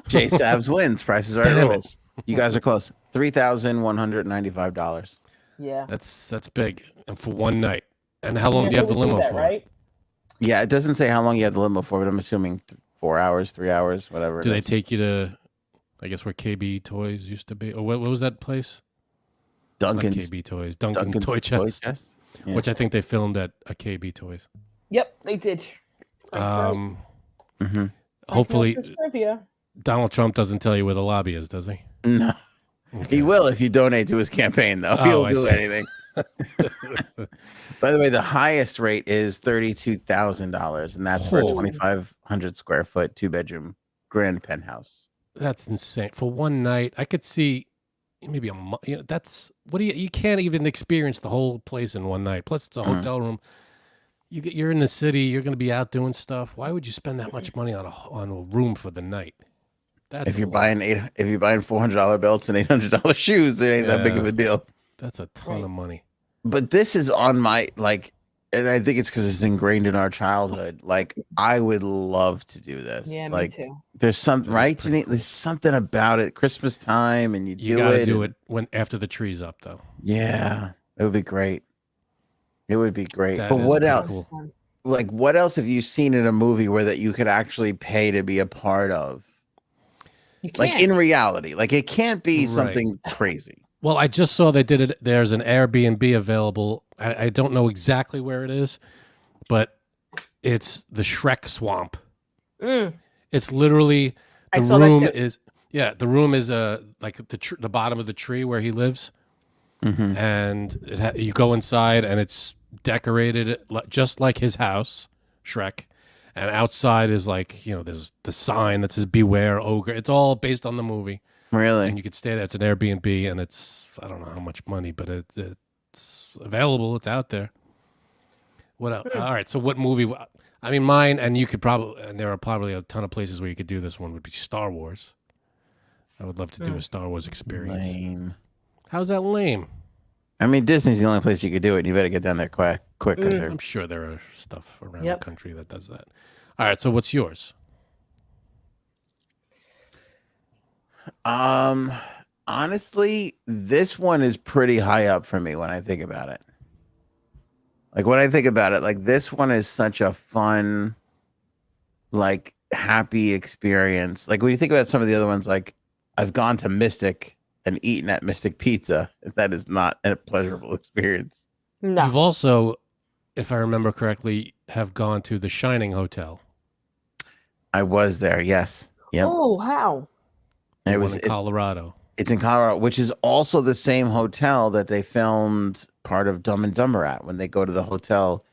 J Sabs wins. Prices are limits. You guys are close. $3,195. Yeah. That's big. And for one night. And how long do you have the limo for? Right? Yeah, it doesn't say how long you have the limo for, but I'm assuming 4 hours, 3 hours, whatever. Do they take you to, I guess, where KB Toys used to be? Or what was that place? Duncan's. Not KB Toys. Duncan's Toy Chest. Yeah. Which I think they filmed at a KB Toys. Yep, they did. Hopefully, Donald Trump doesn't tell you where the lobby is, does he? No. Okay. He will if you donate to his campaign, though. He'll do anything. By the way, the highest rate is $32,000, and that's for a 2,500 square foot 2-bedroom grand penthouse. That's insane. For one night, I could see maybe a month. You know, that's what do you can't even experience the whole place in one night. Plus, it's a hotel room. You're in the city. You're going to be out doing stuff. Why would you spend that much money on a room for the night? That's if you're buying $400 belts and $800 shoes, it ain't that big of a deal. That's a ton of money. But this is on my and I think it's because it's ingrained in our childhood. Like, I would love to do this. Yeah, me too. There's something Janine? There's something about it. Christmas time, and you gotta do it when after the tree's up, though. Yeah, it would be great. It would be great. That but what else? Cool. Like, what else have you seen in a movie where that you could actually pay to be a part of? Like, in reality, like, it can't be something crazy. Well, I just saw they did it. There's an Airbnb available. I don't know exactly where it is, but it's the Shrek Swamp. It's literally the room is the room is like the bottom of the tree where he lives, and you go inside and it's decorated just like his house, Shrek, and outside is like there's the sign that says "Beware Ogre." It's all based on the movie. Really? And you could stay there. It's an Airbnb, and it's I don't know how much money, but it's available. It's out there. What else? All right. So what movie? I mean, mine, and you could probably, and there are probably a ton of places where you could do this one. Would be Star Wars. I would love to do a Star Wars experience. Lame. How's that lame? I mean, Disney's the only place you could do it. You better get down there quick. I'm sure there are stuff around the country that does that. All right. So what's yours? Honestly, this one is pretty high up for me when I think about it. Like, when I think about it, like, this one is such a fun, like, happy experience. Like, when you think about some of the other ones, like, I've gone to Mystic and eaten at Mystic Pizza. That is not a pleasurable experience. No. You've also, if I remember correctly, have gone to the Shining Hotel. I was there, yes. Yep. Oh, how? And It was in Colorado. It's in Colorado, which is also the same hotel that they filmed part of Dumb and Dumber at. When they go to the hotel,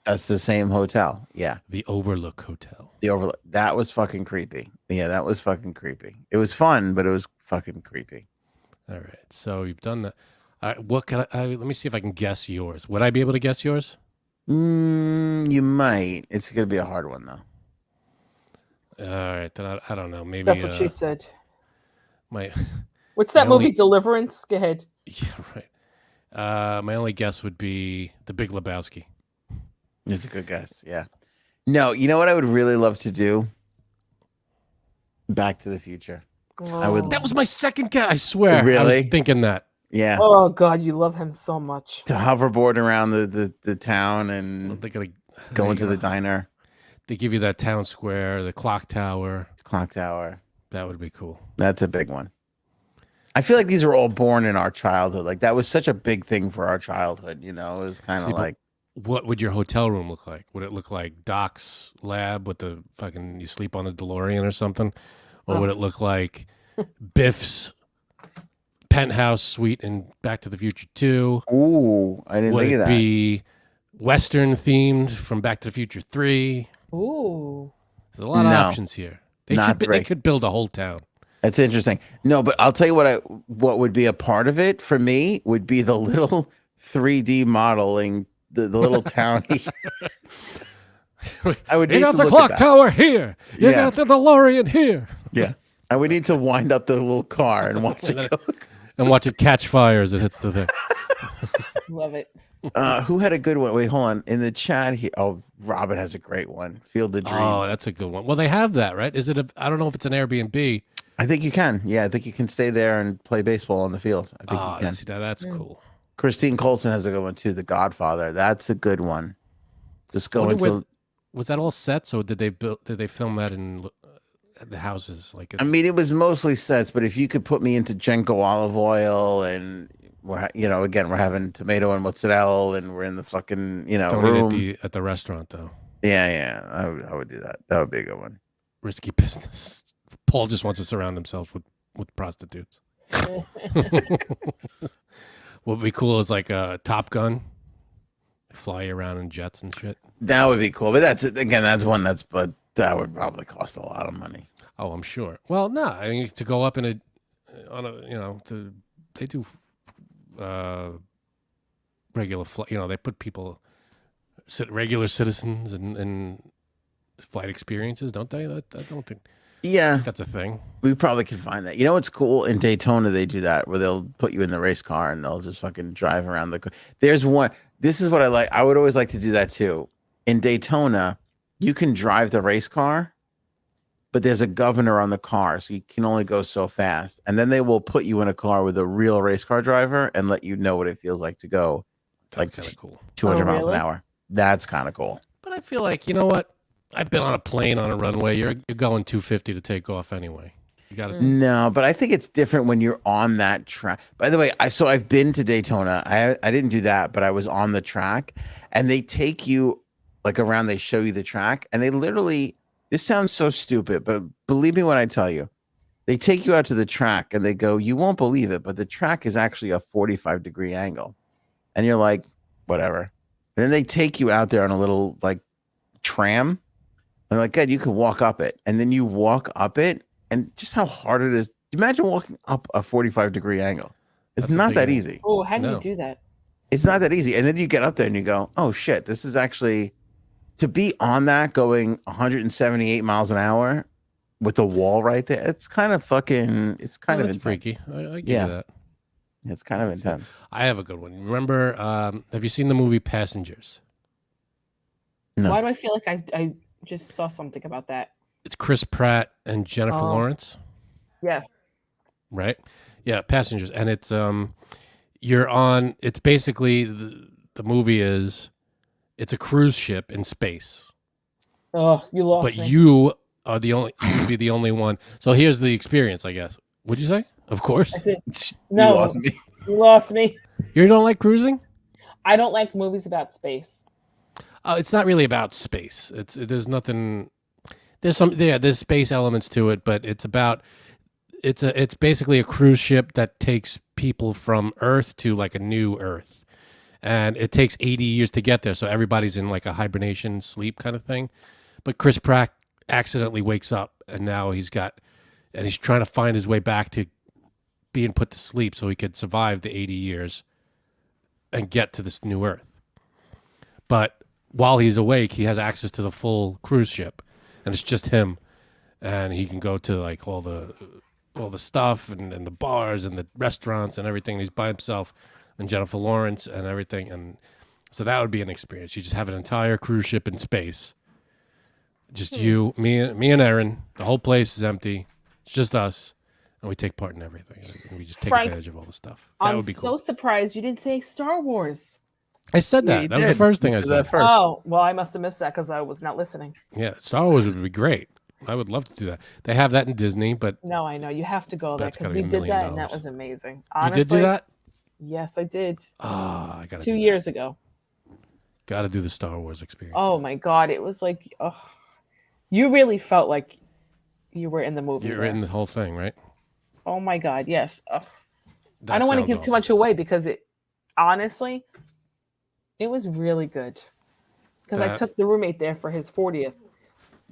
that's the same hotel. Yeah. The Overlook Hotel. The Overlook. That was fucking creepy. Yeah, that was fucking creepy. It was fun, but it was fucking creepy. All right. So you've done that. What can let me see if I can guess yours. Would I be able to guess yours? You might. It's gonna be a hard one though. All right, then I don't know. Maybe That's what she said. What's that movie? Deliverance. Go ahead. Yeah, right. My only guess would be The Big Lebowski. It's a good guess. Yeah. No, you know what I would really love to do? Back to the Future. Oh. I would. That was my second guess. I swear. Really? I was thinking that. Yeah. Oh God, you love him so much. To hoverboard around the town and go into the diner. They give you that town square, the clock tower. Clock tower. That would be cool. That's a big one. I feel like these are all born in our childhood. Like that was such a big thing for our childhood. You know, it was kind of like. What would your hotel room look like? Would it look like Doc's lab with the fucking you sleep on the DeLorean or something, or would it look like Biff's penthouse suite in Back to the Future 2? Ooh, I didn't think of that. Would it be Western themed from Back to the Future 3? Ooh. There's a lot of options here. They could build a whole town. That's interesting. No, but I'll tell you what would be a part of it for me would be the little 3D modeling, the little town. I would. You got the clock tower here. You got the DeLorean here. Yeah, I would need to wind up the little car and watch it go. And watch it catch fire as it hits the thing. Love it. Who had a good one? Wait, hold on. In the chat here. Oh, Robin has a great one. Field of Dreams. Oh, that's a good one. Well, they have that, right? Is it? I don't know if it's an Airbnb. I think you can. Yeah, I think you can stay there and play baseball on the field. I think you can. That's cool. Christine Coulson has a good one too. The Godfather. That's a good one. Just go into. Was that all sets, or did they film that in the houses? I mean, it was mostly sets, but if you could put me into Genko olive oil and again, we're having tomato and mozzarella and we're in the fucking, don't room. Eat at the restaurant though. Yeah. I would do that. That would be a good one. Risky business. Paul just wants to surround himself with prostitutes. What would be cool is like a Top Gun. Fly around in jets and shit. That would be cool. But that's one but that would probably cost a lot of money. Oh, I'm sure. Well, no, I mean, to go up they do regular flight. They put people, regular citizens in flight experiences, don't they? I don't think. Yeah, that's a thing. We probably could find that. You know what's cool? In Daytona, they do that where they'll put you in the race car and they'll just fucking drive around the. There's one. This is what I like. I would always like to do that too. In Daytona, you can drive the race car, but there's a governor on the car, so you can only go so fast. And then they will put you in a car with a real race car driver and let you know what it feels like to go, that's kind of cool. 200 miles an hour. That's kind of cool. But I feel like, you know what? I've been on a plane on a runway. You're going 250 to take off anyway. You got to. No, but I think it's different when you're on that track. By the way, I've been to Daytona. I didn't do that, but I was on the track, and they take you like around. They show you the track, and they literally. This sounds so stupid, but believe me when I tell you, they take you out to the track, and they go, "You won't believe it, but the track is actually a 45-degree angle," and you're like, "Whatever." And then they take you out there on a little like tram. And like, God, you can walk up it. And then you walk up it and just how hard it is. Imagine walking up a 45-degree angle. It's not that easy. Oh, how do you do that? It's not that easy. And then you get up there and you go, oh shit, this is actually to be on that going 178 miles an hour with the wall right there. It's kind of fucking, it's kind of intense. Freaky. I give you that. It's kind of intense. I have a good one. Remember, have you seen the movie Passengers? No. Why do I feel like I just saw something about that? It's Chris Pratt and Jennifer Lawrence. Yes. Right? Yeah, Passengers. And it's it's basically the movie is it's a cruise ship in space. Oh, you lost me. But you would be the only one. So here's the experience, I guess. What'd you say? Of course. I said, no. You lost me. You lost me. You don't like cruising? I don't like movies about space. It's not really about space. There's there's space elements to it, but it's basically a cruise ship that takes people from Earth to like a new Earth. And it takes 80 years to get there, so everybody's in like a hibernation sleep kind of thing. But Chris Pratt accidentally wakes up, and now he's trying to find his way back to being put to sleep so he could survive the 80 years and get to this new Earth. But while he's awake, he has access to the full cruise ship, and it's just him, and he can go to like all the stuff and the bars and the restaurants and everything. He's by himself. And Jennifer Lawrence and everything, and so that would be an experience. You just have an entire cruise ship in space, just you, me, and Aaron. The whole place is empty. It's just us, and we take part in everything. And we just take advantage of all the stuff. That would be cool. I'm so surprised you didn't say Star Wars. I said that. That was the first thing I said. Oh, well, I must have missed that because I was not listening. Yeah, Star Wars would be great. I would love to do that. They have that in Disney, but no, I know you have to go there because we did that, and that was amazing. Honestly, you did do that. Yes, I did. I got 2 years ago. Got to do the Star Wars experience. Oh my God, it was like, you really felt like you were in the movie. You were in the whole thing, right? Oh my God, yes. I don't want to give too much away because it was really good. Because I took the roommate there for his 40th.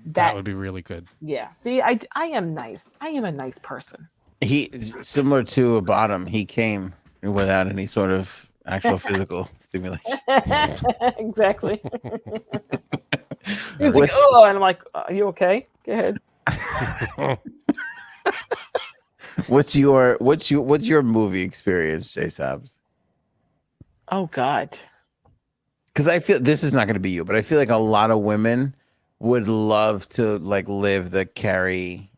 That would be really good. Yeah. See, I am nice. I am a nice person. He, similar to a bottom, he came without any sort of actual physical stimulation. Exactly. He was like, "Oh," and I'm like, "Are you okay? Go ahead." What's your movie experience, J Sabs? Oh God. Because I feel this is not going to be you, but I feel like a lot of women would love to like live the Carrie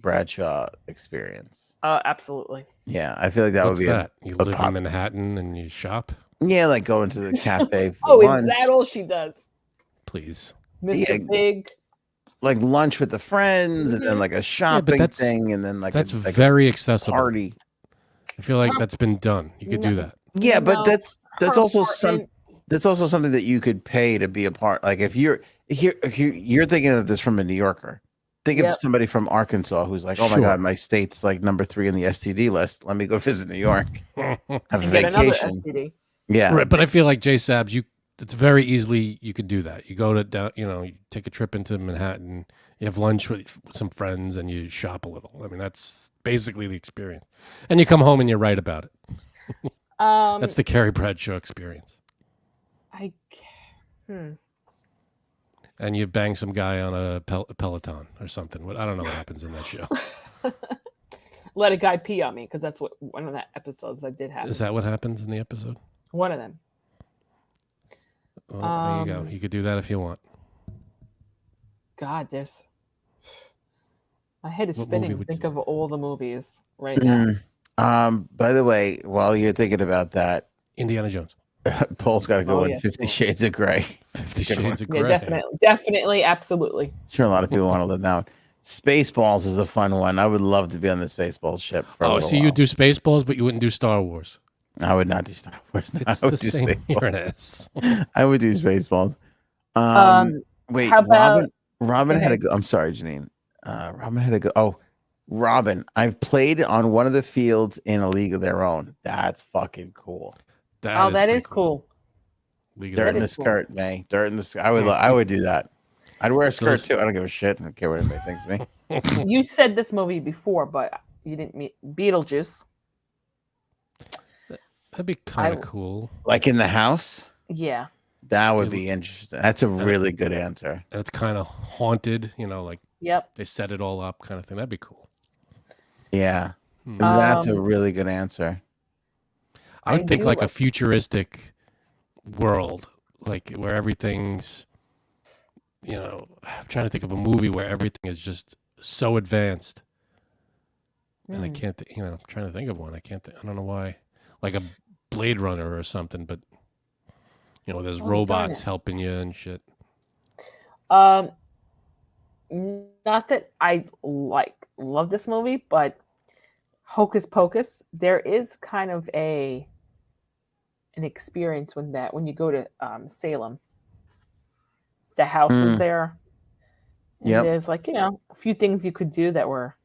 Bradshaw experience. Absolutely. Yeah, I feel like that would be that. You live in Manhattan and you shop? Yeah, like go into the cafe for Oh, lunch. Is that all she does? Please. Mr. Big. Like lunch with the friends and then like a shopping thing and then like that's very accessible. Party. I feel like that's been done. You could do that. Yeah, but that's also something that you could pay to be a part. Like if you're thinking of this from a New Yorker. Think of somebody from Arkansas who's like, oh my God, my state's like number 3 in the STD list. Let me go visit New York. Have a vacation. Yeah. Right, but I feel like J Sabs, it's very easily you could do that. You go to down, you take a trip into Manhattan, you have lunch with some friends and you shop a little. I mean, that's basically the experience. And you come home and you write about it. That's the Carrie Bradshaw experience. And you bang some guy on a Peloton or something. I don't know what happens in that show. Let a guy pee on me because that's what one of the episodes that did happen. Is that what happens in the episode? One of them. Well, there you go. You could do that if you want. God, my head is spinning. Think of all the movies right now. By the way, while you're thinking about that, Indiana Jones. Paul's got to go in 50 Shades of Grey. 50 Shades of Grey. Yeah, definitely, absolutely. Sure, a lot of people want to live now. Spaceballs is a fun one. I would love to be on the Spaceballs ship. So you do Spaceballs, but you wouldn't do Star Wars. I would not do Star Wars. It's the same. You're an ass. I would do Spaceballs. Wait, Robin had to go. I'm sorry, Janine. Robin had to go. Oh, Robin, I've played on one of the fields in A League of Their Own. That's fucking cool. That is cool. Dirt in the skirt, May. Dirt in the skirt. I would do that. I'd wear a skirt too. I don't give a shit. I don't care what anybody thinks of me. You said this movie before, but you didn't meet Beetlejuice. That'd be kind of cool. Like in the house? Yeah. That would be interesting. That's a really good answer. And it's kind of haunted, like they set it all up kind of thing. That'd be cool. Yeah. That's a really good answer. I would think like a futuristic world, like where everything's, I'm trying to think of a movie where everything is just so advanced. And I can't, I'm trying to think of one. I don't know why. Like a Blade Runner or something, but, there's robots helping you and shit. Not that I love this movie, but Hocus Pocus, there is kind of an experience when you go to Salem. The house is there. And there's like, a few things you could do that were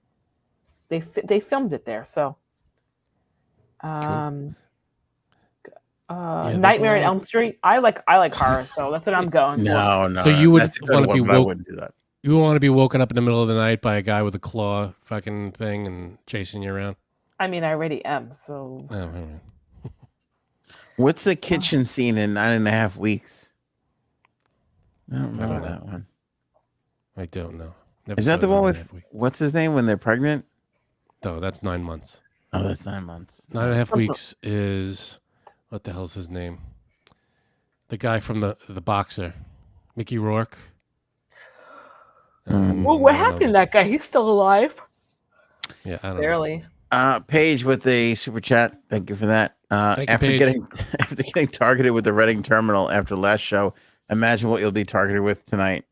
they filmed it there. So Nightmare on Elm Street. I like horror, so that's what I'm going for. No. So you would want to be I wouldn't do that. You want to be woken up in the middle of the night by a guy with a claw fucking thing and chasing you around? I mean, I already am, so. What's the kitchen scene in 9.5 Weeks? I don't remember that one. I don't know. Is that the one with, what's his name, when they're pregnant? No, that's 9 months. Oh, that's 9 months. 9.5 Weeks is, what the hell's his name? The guy from the boxer, Mickey Rourke. Well, what happened to that guy? He's still alive. Yeah, I don't Barely. know. Paige with the super chat. Thank you for that. After getting targeted with the Reading terminal after last show, imagine what you'll be targeted with tonight.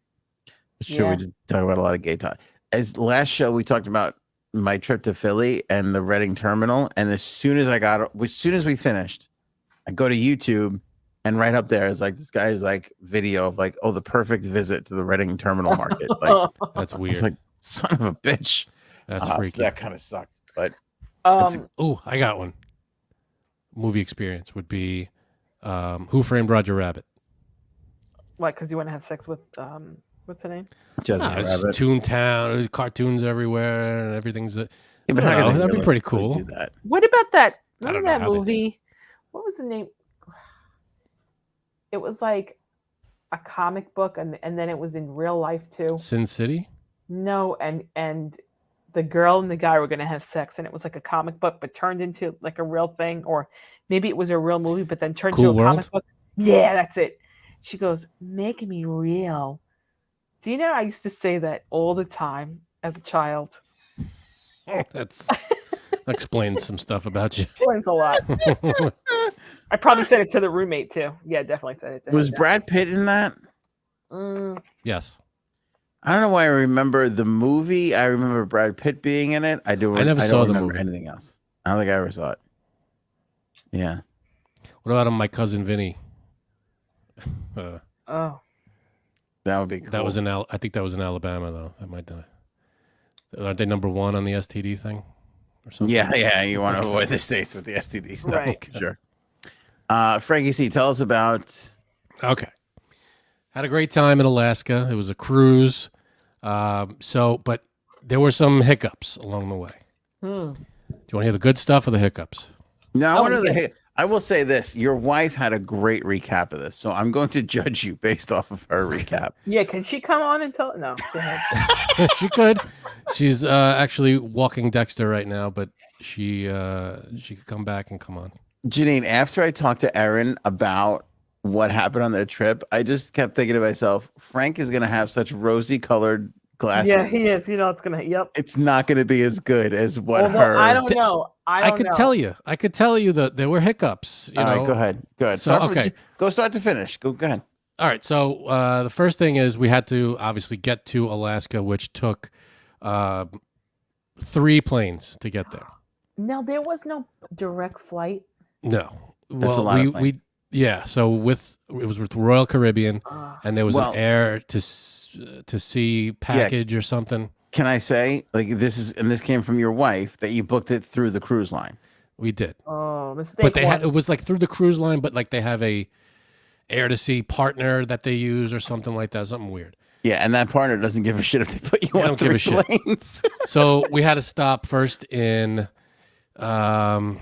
Sure, we just talk about a lot of gay talk. As last show, we talked about my trip to Philly and the Reading terminal, and as soon as we finished, I go to YouTube. And right up there is like this guy's like video of like, the perfect visit to the Reading terminal market. Like, that's weird. It's like, son of a bitch. That's freaky. So that kind of sucked. But I got one. Movie experience would be Who Framed Roger Rabbit? What? Because you want to have sex with what's her name? Jessica Rabbit. Toontown. There's cartoons everywhere, and everything's. That'd be pretty cool. Do that. What about that? Remember that movie? What was the name? It was like a comic book, and then it was in real life too. Sin City? No, and the girl and the guy were going to have sex, and it was like a comic book, but turned into like a real thing, or maybe it was a real movie, but then turned into a comic book. Yeah, that's it. She goes, "Make me real." Do you know I used to say that all the time as a child? That explains some stuff about you. Explains a lot. I probably said it to the roommate too. Yeah, definitely said it to him. Was Brad Pitt in that? Yes. I don't know why I remember the movie. I remember Brad Pitt being in it. I never saw the movie. Anything else. I don't think I ever saw it. Yeah. What about My Cousin Vinny? That would be cool. That was I think that was in Alabama though. That might die. Aren't they number 1 on the STD thing? Or something? Yeah. You want to avoid the states with the STD stuff. Right. Okay. Sure. Frankie C, tell us about. Okay. Had a great time in Alaska. It was a cruise. But there were some hiccups along the way. Do you want to hear the good stuff or the hiccups? No, I will say this. Your wife had a great recap of this, so I'm going to judge you based off of her recap. Yeah, can she come on and tell? No, go ahead. She could. She's actually walking Dexter right now, but she could come back and come on. Janine, after I talked to Erin about what happened on their trip, I just kept thinking to myself, Frank is going to have such rosy colored glasses. Yeah, he is. You know, it's going to, yep. It's not going to be as good as what her. I don't know. I could tell you that there were hiccups. All right, go ahead. Go start to finish. Go ahead. All right. So the first thing is we had to obviously get to Alaska, which took 3 planes to get there. Now, there was no direct flight. No. That's a lot of planes. So it was with Royal Caribbean, and there was an air to sea package or something. Can I say, this came from your wife, that you booked it through the cruise line? We did. Oh, mistake. But it was like through the cruise line, but like they have a air to sea partner that they use or something like that, something weird. Yeah, and that partner doesn't give a shit if they put you on 3 planes. So we had to stop first in, I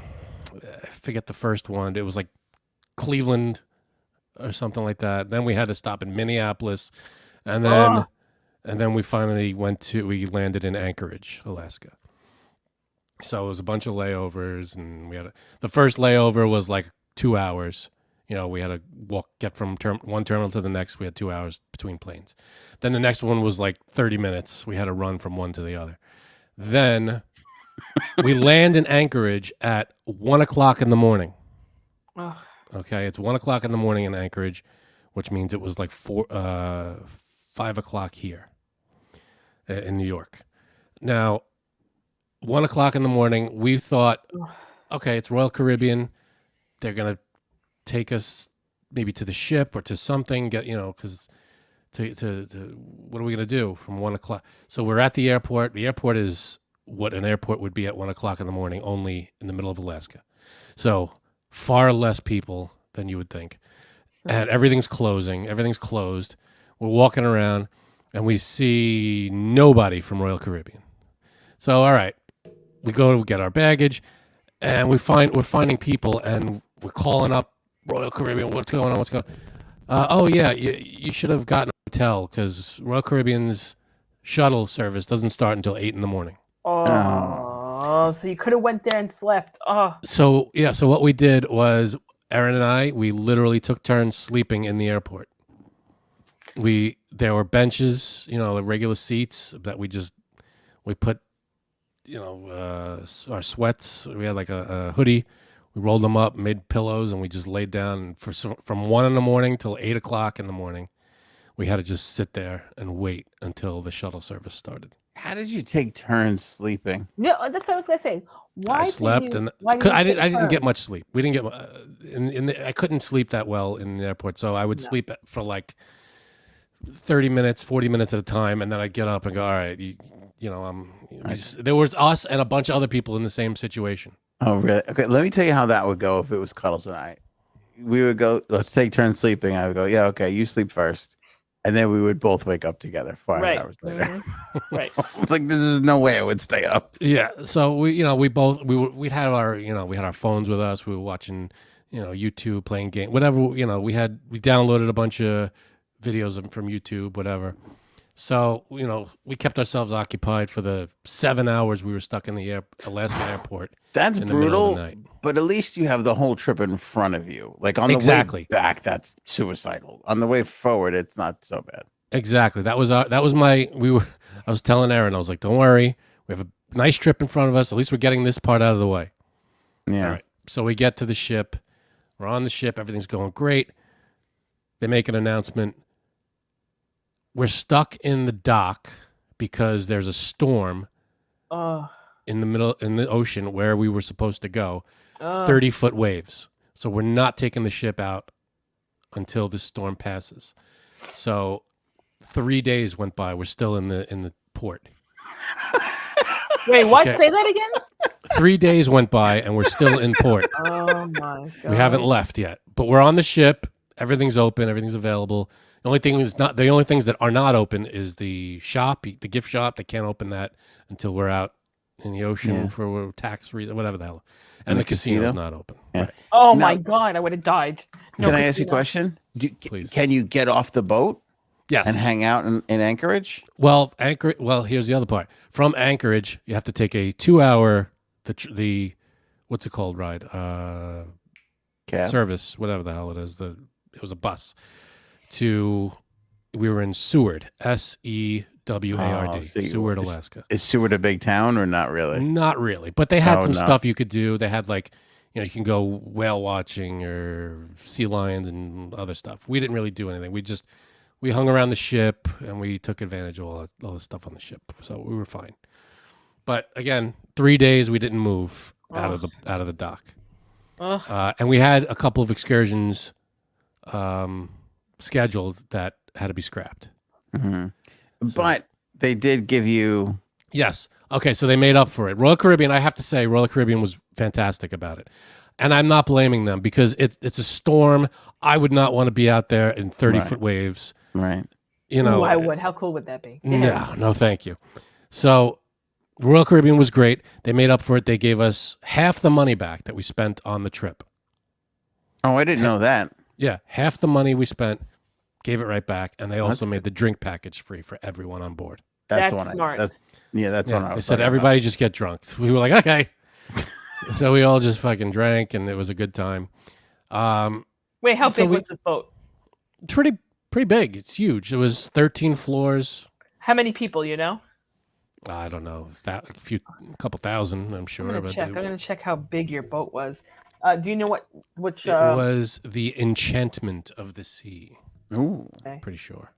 forget the first one. It was like Cleveland or something like that. Then we had to stop in Minneapolis, and then we finally we landed in Anchorage, Alaska. So it was a bunch of layovers, and the first layover was like 2 hours. You know, we had to get from one terminal to the next. We had 2 hours between planes. Then the next one was like 30 minutes. We had to run from one to the other. Then we land in Anchorage at 1:00 in the morning. Okay, it's 1:00 in the morning in Anchorage, which means it was like 5 o'clock here in New York. Now, 1:00 in the morning, we thought, okay, it's Royal Caribbean. They're gonna take us maybe to the ship or to something, because to what are we gonna do from 1 o'clock? So we're at the airport. The airport is what an airport would be at 1 o'clock in the morning, only in the middle of Alaska. So far less people than you would think, and everything's closing. Everything's closed. We're walking around, and we see nobody from Royal Caribbean. So all right, we go to get our baggage, and we're finding people, and we're calling up Royal Caribbean. What's going on? What's going on? Oh yeah, you should have gotten a hotel because Royal Caribbean's shuttle service doesn't start until 8 in the morning. Oh, so you could have went there and slept. Oh. So yeah, so what we did was Aaron and I, we literally took turns sleeping in the airport. There were benches, the regular seats that we put, our sweats. We had like a hoodie. We rolled them up, made pillows, and we just laid down. From 1 in the morning till 8 o'clock in the morning, we had to just sit there and wait until the shuttle service started. How did you take turns sleeping? No, that's what I was gonna say. Why I slept, I didn't get much sleep. We didn't get. I couldn't sleep that well in the airport, so I would sleep for like 30 minutes, 40 minutes at a time, and then I'd get up and go, all right, there was us and a bunch of other people in the same situation. Oh, really? Okay, let me tell you how that would go if it was Cuddles and I. We would go, let's take turns sleeping. I would go, yeah, okay, you sleep first. And then we would both wake up together 5 hours later. Mm-hmm. Right. Like, there's no way I would stay up. Yeah. So we had our phones with us. We were watching, YouTube, playing game, whatever, we downloaded a bunch of videos from YouTube, whatever. So, we kept ourselves occupied for the 7 hours we were stuck in the Alaska airport. That's brutal, but at least you have the whole trip in front of you. Like on the way back, that's suicidal. On the way forward, it's not so bad. Exactly. I was telling Aaron, I was like, don't worry. We have a nice trip in front of us. At least we're getting this part out of the way. Yeah. All right. So we get to the ship. We're on the ship. Everything's going great. They make an announcement. We're stuck in the dock because there's a storm in the ocean where we were supposed to go. 30-foot waves. So we're not taking the ship out until the storm passes. So 3 days went by. We're still in the port. Wait, what? Okay. Say that again? 3 days went by and we're still in port. Oh my God. We haven't left yet, but we're on the ship. Everything's open. Everything's available. The only things that are not open is the shop, the gift shop. They can't open that until we're out in the ocean for tax reason, whatever the hell. And the casino's not open. Yeah. Right. Oh my God, I would have died. Can I ask you a question? Please. Can you get off the boat? Yes. And hang out in Anchorage? Well, here's the other part. From Anchorage, you have to take a 2-hour the what's it called ride? Cab? Service, whatever the hell it is. It was a bus. We were in Seward, Seward, Seward, Alaska. Is Seward a big town or not really? Not really, but they had some stuff you could do. They had you can go whale watching or sea lions and other stuff. We didn't really do anything. We hung around the ship and we took advantage of all the stuff on the ship, so we were fine. But again, 3 days we didn't move out of the dock, and we had a couple of excursions scheduled that had to be scrapped. Mm-hmm. But they did give you... Yes. Okay, so they made up for it. Royal Caribbean, I have to say, Royal Caribbean was fantastic about it. And I'm not blaming them because it's a storm. I would not want to be out there in 30-foot waves. Right. Ooh, I would. How cool would that be? No, thank you. So Royal Caribbean was great. They made up for it. They gave us half the money back that we spent on the trip. Oh, I didn't know that. Yeah, half the money we spent, gave it right back, and they also made the drink package free for everyone on board. That's the one. Smart. That's one. They said everybody just get drunk. We were like, okay. So we all just fucking drank, and it was a good time. Wait, how big was this boat? Pretty big. It's huge. It was 13 floors. How many people? I don't know. A couple thousand, I'm sure. I'm gonna check how big your boat was. Do you know which? It was the Enchantment of the Sea. Ooh, okay. Pretty sure.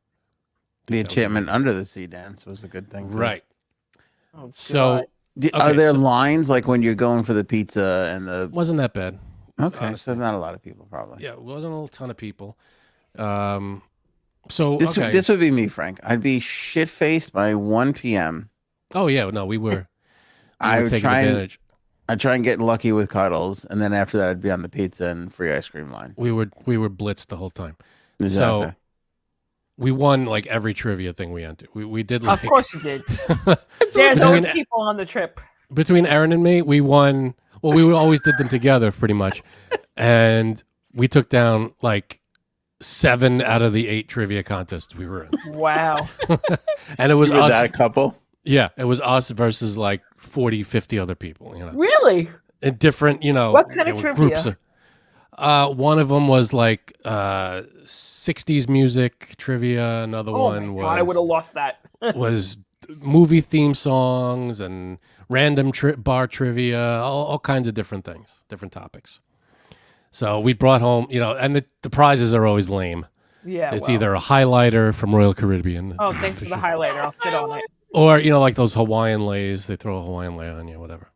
The Enchantment Under the Sea dance was a good thing, too. Right. Oh, so, are there lines like when you're going for the pizza and the? Wasn't that bad? Okay, honestly. So not a lot of people, probably. Yeah, it wasn't a ton of people. So this would be me, Frank. I'd be shit faced by 1 p.m. Oh yeah, no, we were I would taking try advantage. I'd try and get lucky with cuddles, and then after that, I'd be on the pizza and free ice cream line. We were blitzed the whole time. Exactly. So we won like every trivia thing we entered. We did like. Of course you did. There's those people on the trip. Between Aaron and me, we won. Well, we always did them together, pretty much, and we took down like 7 out of the 8 trivia contests we were in. Wow. And it was us. That couple? Yeah, it was us versus like 40, 50 other people, you know. Really? In different, you know, what kind of trivia? Groups. One of them was like 60s music trivia. Another one was... I would have lost that. was movie theme songs and random bar trivia, all kinds of different things, different topics. So we brought home, you know, and the prizes are always lame. Yeah, it's either a highlighter from Royal Caribbean. Oh, thanks for the highlighter. I'll sit on it. Or, you know, like those Hawaiian lays. They throw a Hawaiian lay on you, whatever.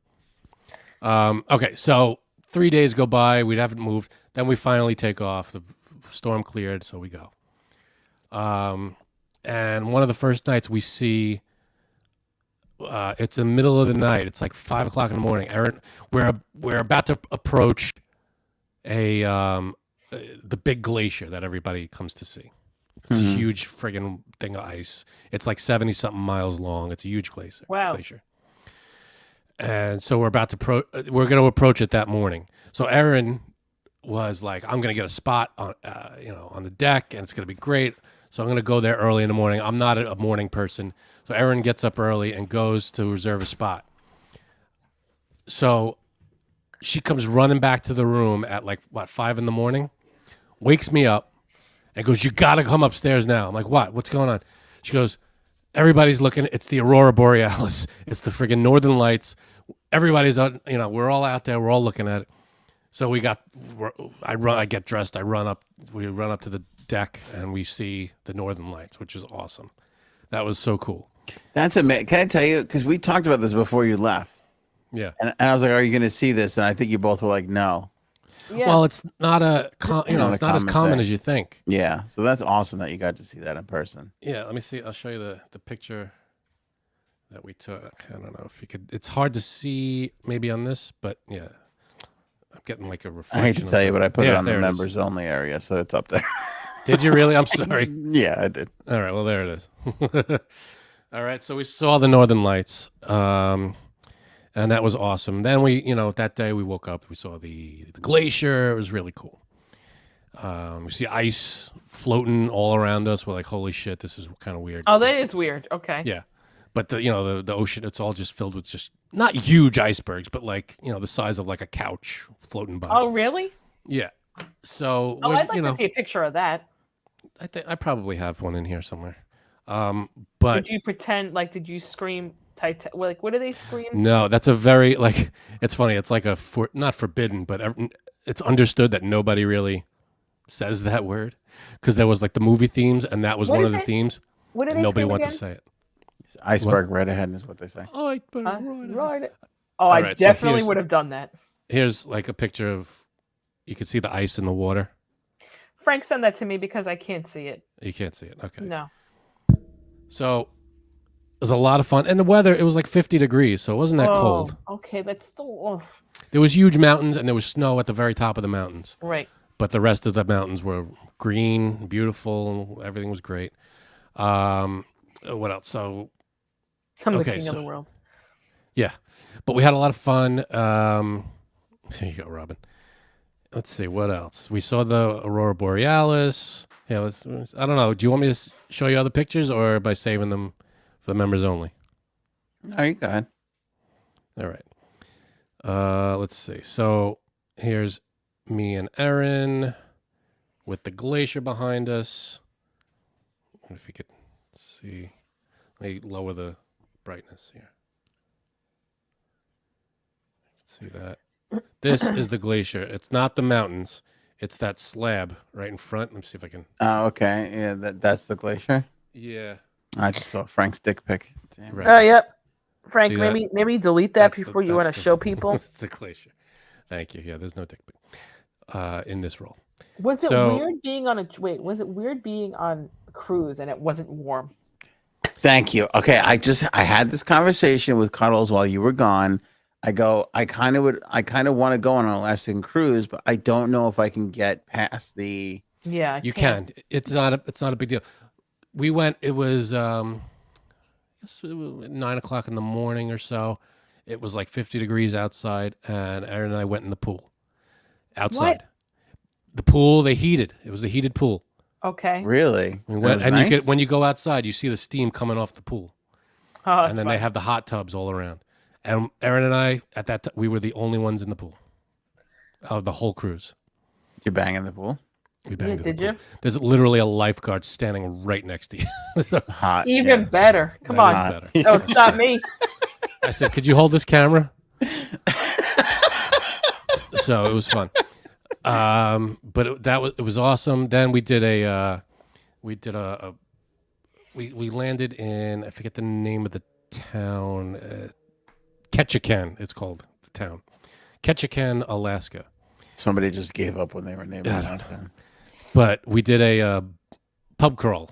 Okay, so 3 days go by. We haven't moved. Then we finally take off. The storm cleared, so we go. And one of the first nights we see, it's in the middle of the night. It's like 5 o'clock in the morning. Aaron, we're about to approach the big glacier that everybody comes to see. It's a huge friggin' thing of ice. It's like 70-something miles long. It's a huge glacier. Wow. Glacier. And so we're about to we're going to approach it that morning. So Aaron was like, I'm going to get a spot on, on the deck, and it's going to be great. So I'm going to go there early in the morning. I'm not a morning person. So Aaron gets up early and goes to reserve a spot. So she comes running back to the room at 5 in the morning, wakes me up, and goes, "You got to come upstairs now." I'm like, "What? What's going on?" She goes, "Everybody's looking. It's the Aurora Borealis. It's the friggin' Northern Lights. Everybody's out. You know, we're all out there. We're all looking at it." So I get dressed. We run up to the deck, and we see the Northern Lights, which is awesome. That was so cool. That's amazing. Can I tell you? Because we talked about this before you left. Yeah. And I was like, "Are you going to see this?" And I think you both were like, "No." Yeah. Well, it's not it's not as common as you think. Yeah. So that's awesome that you got to see that in person. Yeah. Let me see. I'll show you the picture that we took. I don't know if you could. It's hard to see maybe on this, but yeah, I'm getting like a reflection. I hate to tell you, but I put it on the there members only area, so it's up there. Did you really? I'm sorry. Yeah, I did. All right. Well, there it is. All right. So we saw the Northern Lights. And that was awesome. Then we, that day we woke up, we saw the glacier. It was really cool. We see ice floating all around us. We're like, holy shit, this is kind of weird. Oh, that is weird. Okay. Yeah. But the ocean, it's all just filled with just not huge icebergs, but the size of like a couch floating by. Oh, really? Yeah. So, I'd like to see a picture of that. I think I probably have one in here somewhere. But did you pretend, did you scream? What do they scream? No, that's a very it's funny. It's like not forbidden, but it's understood that nobody really says that word because there was the movie themes, and that was one of the themes. What do they nobody scream wanted again? to say it. Iceberg right ahead is what they say. Oh, iceberg right ahead. Oh, I definitely would have done that. Here's a picture of, you can see the ice in the water. Frank sent that to me because I can't see it. You can't see it. Okay. No. So it was a lot of fun. And the weather, it was 50 degrees, so it wasn't that cold. Okay, that's still... There was huge mountains, and there was snow at the very top of the mountains. Right. But the rest of the mountains were green, beautiful. Everything was great. What else? So... I'm the king of the world. Yeah. But we had a lot of fun. There you go, Robin. Let's see, what else? We saw the Aurora Borealis. Yeah, I don't know. Do you want me to show you other pictures, or by saving them for the members only? No, you go ahead. All right. Let's see. So here's me and Erin with the glacier behind us. If you could see. Let me lower the brightness here. See that? This is the glacier. It's not the mountains. It's that slab right in front. Let me see if I can. Oh, okay. Yeah, that's the glacier. Yeah. I just saw Frank's dick pic. Damn. Right. Oh, yep. Frank, See maybe delete that before you want to show people. That's the glacier. Thank you. Yeah, there's no dick pic in this role. Was it weird being on was it weird being on cruise and it wasn't warm. Thank you. Okay, I had this conversation with Cuddles while you were gone. I kind of want to go on an Alaskan cruise, but I don't know if I can get past the. Yeah, you can. It's not a big deal. We went. It was 9:00 in the morning or so. It was like 50 degrees outside, and Aaron and I went in the pool outside. What? The pool they heated. It was a heated pool. Okay. Really? We went, and nice? When you go outside, you see the steam coming off the pool, and then they have the hot tubs all around. And Aaron and I, at that time, we were the only ones in the pool of the whole cruise. Did you bang in the pool? We banged in the Did pool. you? There's literally a lifeguard standing right next to you. Hot. Even better. Come on. Better. Don't stop me. I said, "Could you hold this camera?" So it was fun. But it was awesome. Then we landed in, I forget the name of the town, Ketchikan. It's called the town, Ketchikan, Alaska. Somebody just gave up when they were naming it. But we did a pub crawl,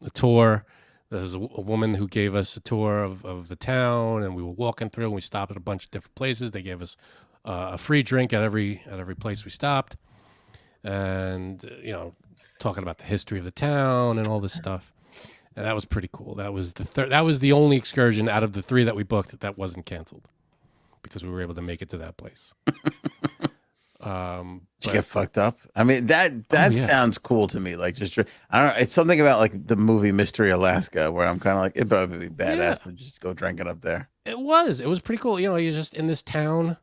a tour. There was a woman who gave us a tour of the town, and we were walking through, and we stopped at a bunch of different places. They gave us a free drink at every place we stopped, and talking about the history of the town and all this stuff, and that was pretty cool. That was that was the only excursion out of the 3 that we booked that wasn't canceled, because we were able to make it to that place. Did you get fucked up? I mean, that sounds cool to me. Like, just I don't know. It's something about like the movie Mystery Alaska where I'm kind of like, it'd probably be badass to just go drinking up there. It was pretty cool. You're just in this town.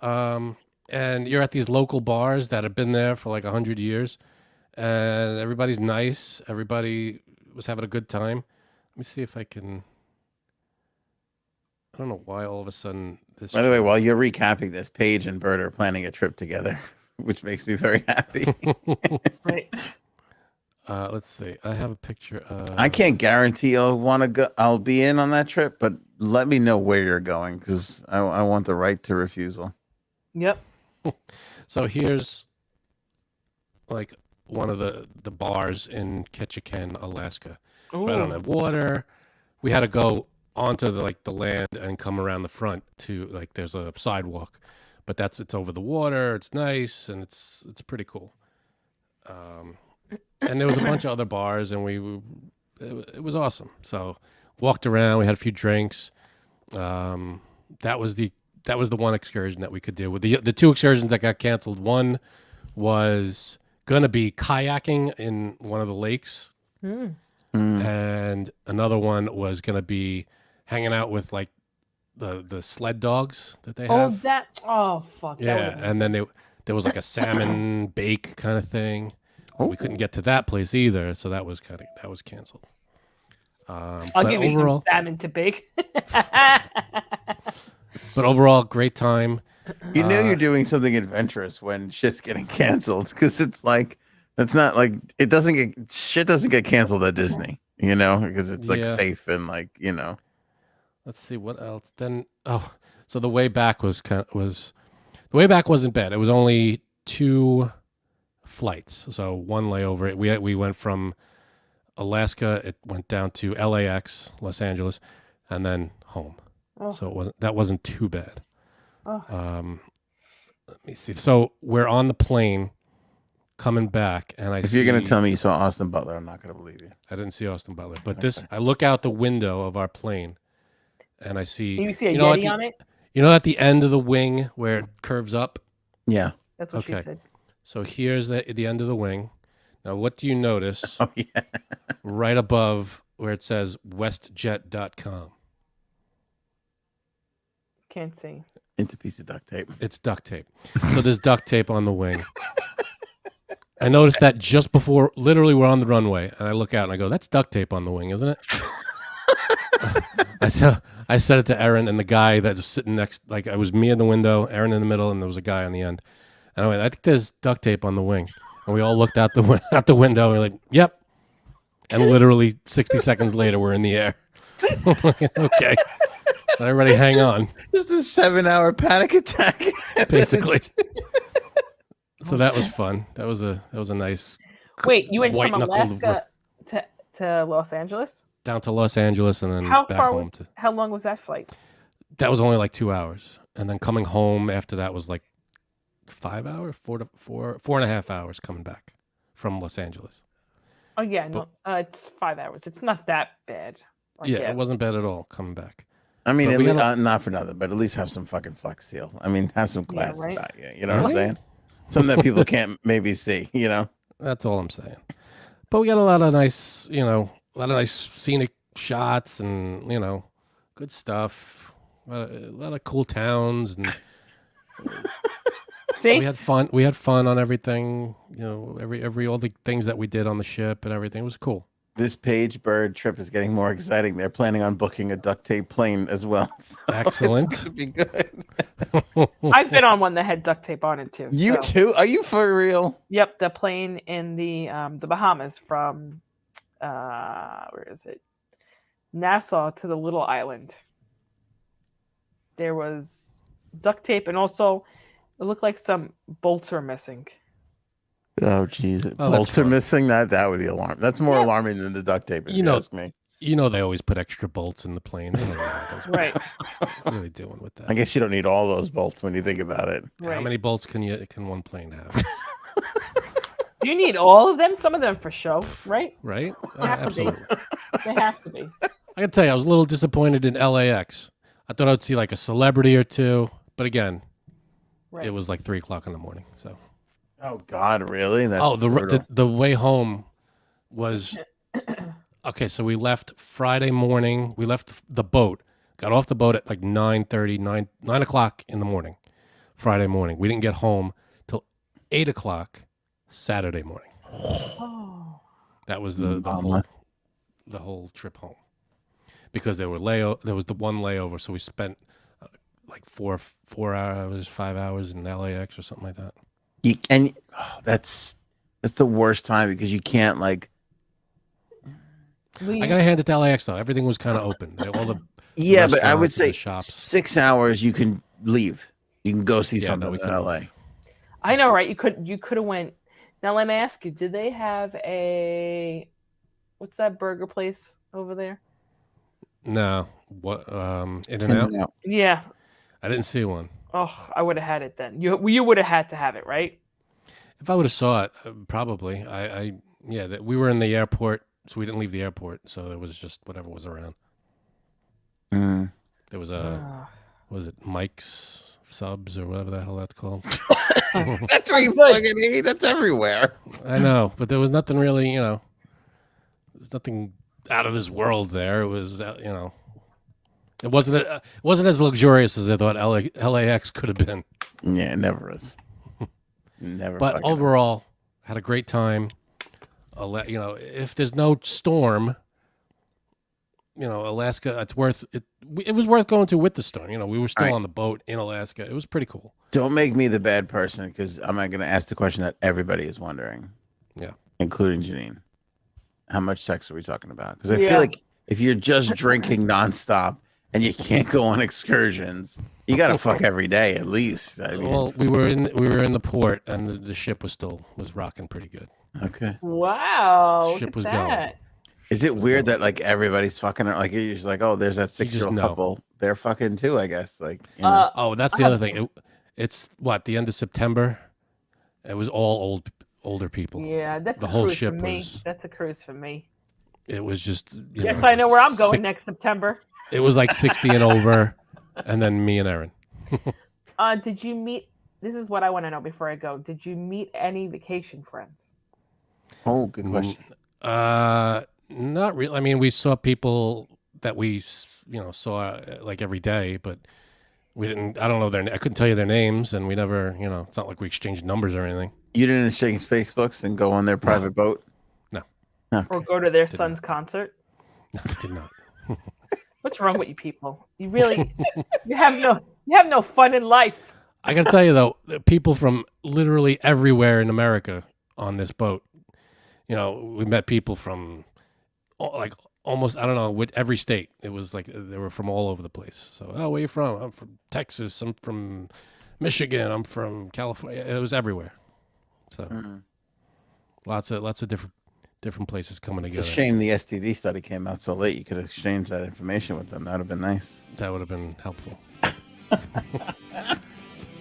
And you're at these local bars that have been there for like 100 years, and everybody's nice. Everybody was having a good time. Let me see if I can. I don't know why all of a sudden this. By the way, while you're recapping this, Paige and Bert are planning a trip together, which makes me very happy. Right. Let's see. I have a picture. I can't guarantee I'll want to go. I'll be in on that trip, but let me know where you're going, because I want the right to refusal. Yep. So here's like one of the bars in Ketchikan, Alaska. It's right on the water. We had to go onto the land and come around the front to there's a sidewalk, but it's over the water. It's nice, and it's pretty cool. And there was a bunch of other bars, and it was awesome. So walked around. We had a few drinks. That was the one excursion that we could do. With the 2 excursions that got canceled, one was gonna be kayaking in one of the lakes, and another one was gonna be hanging out with like the sled dogs that they have. Oh fuck. Yeah, and then there was like a salmon bake kind of thing. We couldn't get to that place either, so that was canceled. I'll give you some salmon to bake. But overall, great time. You know you're doing something adventurous when shit's getting canceled, because it's like it's not like shit doesn't get canceled at Disney, because it's like safe and like. Let's see what else. Then so the way back the way back wasn't bad. It was only 2 flights, so one layover. We went from Alaska. It went down to LAX, Los Angeles, and then home. So that wasn't too bad. Let me see. So we're on the plane coming back, and if you're gonna tell me you saw Austin Butler, I'm not gonna believe you. I didn't see Austin Butler, but I look out the window of our plane, and I see. Can you see a Yeti on it? At the end of the wing where it curves up. Yeah, that's what she said. So here's the end of the wing. Now, what do you notice? Oh yeah, right above where it says WestJet.com. Can't see. It's a piece of duct tape. It's duct tape. So there's duct tape on the wing. I noticed that just before, literally, we're on the runway, and I look out and I go, "That's duct tape on the wing, isn't it?" I said it to Aaron, and the guy that was sitting next, like it was me in the window, Aaron in the middle, and there was a guy on the end. And I went, "I think there's duct tape on the wing." And we all looked out the window, and we're like, "Yep." And literally 60 seconds later, we're in the air. Okay. Everybody hang on. Just a 7-hour panic attack. Basically. So that was fun. That was a nice. Wait, you went from Alaska to to Los Angeles? Down to Los Angeles and then back home. How long was that flight? That was only like 2 hours. And then coming home after that was like 5 hours, 4.5 hours coming back from Los Angeles. Oh, yeah. No, it's 5 hours. It's not that bad. It wasn't bad at all coming back. I mean, not for nothing, but at least have some fucking flex seal. I mean, have some class about you. You know what I'm saying? Something that people can't maybe see, you know? That's all I'm saying. But we got a lot of nice, scenic shots and, good stuff. A lot of cool towns. And See? We had fun. We had fun on everything, all the things that we did on the ship and everything. It was cool. This Page Bird trip is getting more exciting. They're planning on booking a duct tape plane as well. So excellent. It's gonna be good. I've been on one that had duct tape on it too. You too? Are you for real? Yep, the plane in the Bahamas from where is it? Nassau to the little island. There was duct tape, and also it looked like some bolts were missing. Oh, jeez. Bolts are missing? That would be alarming. That's more alarming than the duct tape, if you ask me. They always put extra bolts in the plane. They don't know those right. What are they doing with that? I guess you don't need all those bolts when you think about it. Right. How many bolts can one plane have? Do you need all of them? Some of them for show, right? Right? Absolutely. They have to be. I can tell you, I was a little disappointed in LAX. I thought I'd see like a celebrity or two, but again, it was like 3:00 in the morning. So. Oh God, really? That's the way home was okay. So we left Friday morning. We left the boat. Got off the boat at like 9:30, 9 o'clock in the morning, Friday morning. We didn't get home till 8 o'clock Saturday morning. Oh. That was the whole trip home, because there was the one layover. So we spent like 4 hours, 5 hours in LAX or something like that. That's the worst time, because you can't like. I gotta hand it to LAX though. Everything was kind of open. But I would say 6 hours you can leave. You can go see something in LA. I know, right? You could have went. Now let me ask you: did they have what's that burger place over there? No, what? In-N-Out? Yeah, I didn't see one. Oh, I would have had it then. You would have had to have it, right? If I would have saw it, probably. We were in the airport, so we didn't leave the airport. So it was just whatever was around. Mm. There was was it Mike's Subs or whatever the hell that's called? That's where you fucking eat. That's everywhere. I know, but there was nothing really, nothing out of this world there. It was, It wasn't as luxurious as I thought LAX could have been. Yeah, it never is. Never. But overall, had a great time. If there's no storm, Alaska, it's worth it. It was worth going to with the storm. We were still on the boat in Alaska. It was pretty cool. Don't make me the bad person, because I'm not going to ask the question that everybody is wondering. Yeah, including Janine. How much sex are we talking about? Because I feel like if you're just drinking nonstop and you can't go on excursions, you got to fuck every day at least. I mean, well, we were in the port, and the ship was rocking pretty good. Okay. Wow. The ship was going. Is it weird that like everybody's fucking, like you're just like, oh, there's that 6-year-old couple, they're fucking too, I guess. Like, that's the other thing. It's the end of September. It was all older people. Yeah, that's the a whole cruise ship for me. was. That's a cruise for me. It was just. Yes, I know where I'm going next September. It was like 60 and over, and then me and Erin. Did you meet? This is what I want to know before I go. Did you meet any vacation friends? Oh, good question. Not really. I mean, we saw people that we, saw like every day, but we didn't. I don't know I couldn't tell you their names, and we never. It's not like we exchanged numbers or anything. You didn't exchange Facebooks and go on their private boat? No. Okay. Or go to their son's concert? No, did not. What's wrong with you people? You really, you have no fun in life. I gotta tell you though, people from literally everywhere in America on this boat. We met people from like almost, I don't know, with every state. It was like they were from all over the place. So, where are you from? I'm from Texas. I'm from Michigan. I'm from California. It was everywhere. So, lots of different places coming It's together. a shame the STD study came out so late. You could have exchanged that information with them. That would have been nice. That would have been helpful.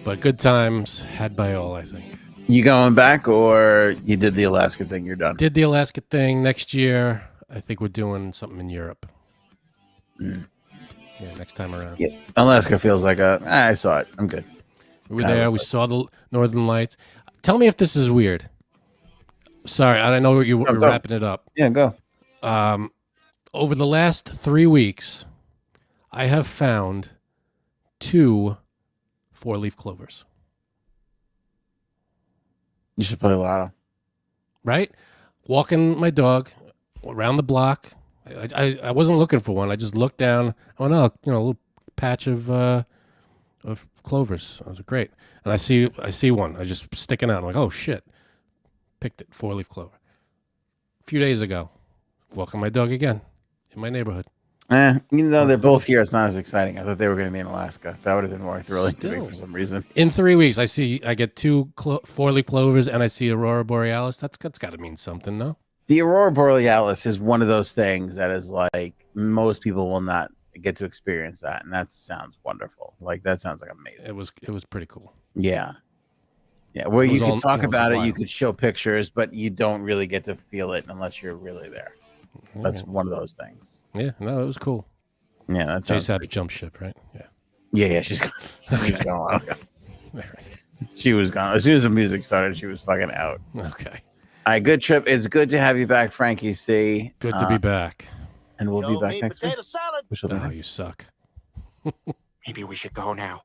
But good times had by all, I think. You going back, or you did the Alaska thing? You're done. Did the Alaska thing. Next year, I think we're doing something in Europe. Mm. Yeah, next time around. Yeah, Alaska feels like I saw it. I'm good. We were there. We saw the Northern Lights. Tell me if this is weird. Sorry, I know you were wrapping it up. Yeah, go. Over the last 3 weeks, I have found 2 4-leaf clovers. You should play Lotto. Right? Walking my dog around the block. I wasn't looking for one. I just looked down. Oh no, a little patch of clovers. That was great. And I see one. I just sticking out. I'm like, oh shit. Picked it. 4-leaf clover. A few days ago, walking my dog again in my neighborhood. Even though they're both here, it's not as exciting. I thought they were going to be in Alaska. That would have been more thrilling to me for some reason. In 3 weeks, I get 2 4-leaf clovers, and I see Aurora Borealis. That's got to mean something, no? The Aurora Borealis is one of those things that is like most people will not get to experience that, and that sounds wonderful. Like that sounds like amazing. It was pretty cool. Yeah. Where you could talk about it, you could show pictures, but you don't really get to feel it unless you're really there. That's one of those things. Yeah, no, it was cool. Yeah, that's JSAP's jump ship, right? Yeah. Yeah, she's gone. She's gone. She was gone. As soon as the music started, she was fucking out. Okay. All right, good trip. It's good to have you back, Frankie C. Good to be back. And we'll be back next week. Salad. Oh, you suck. Maybe we should go now.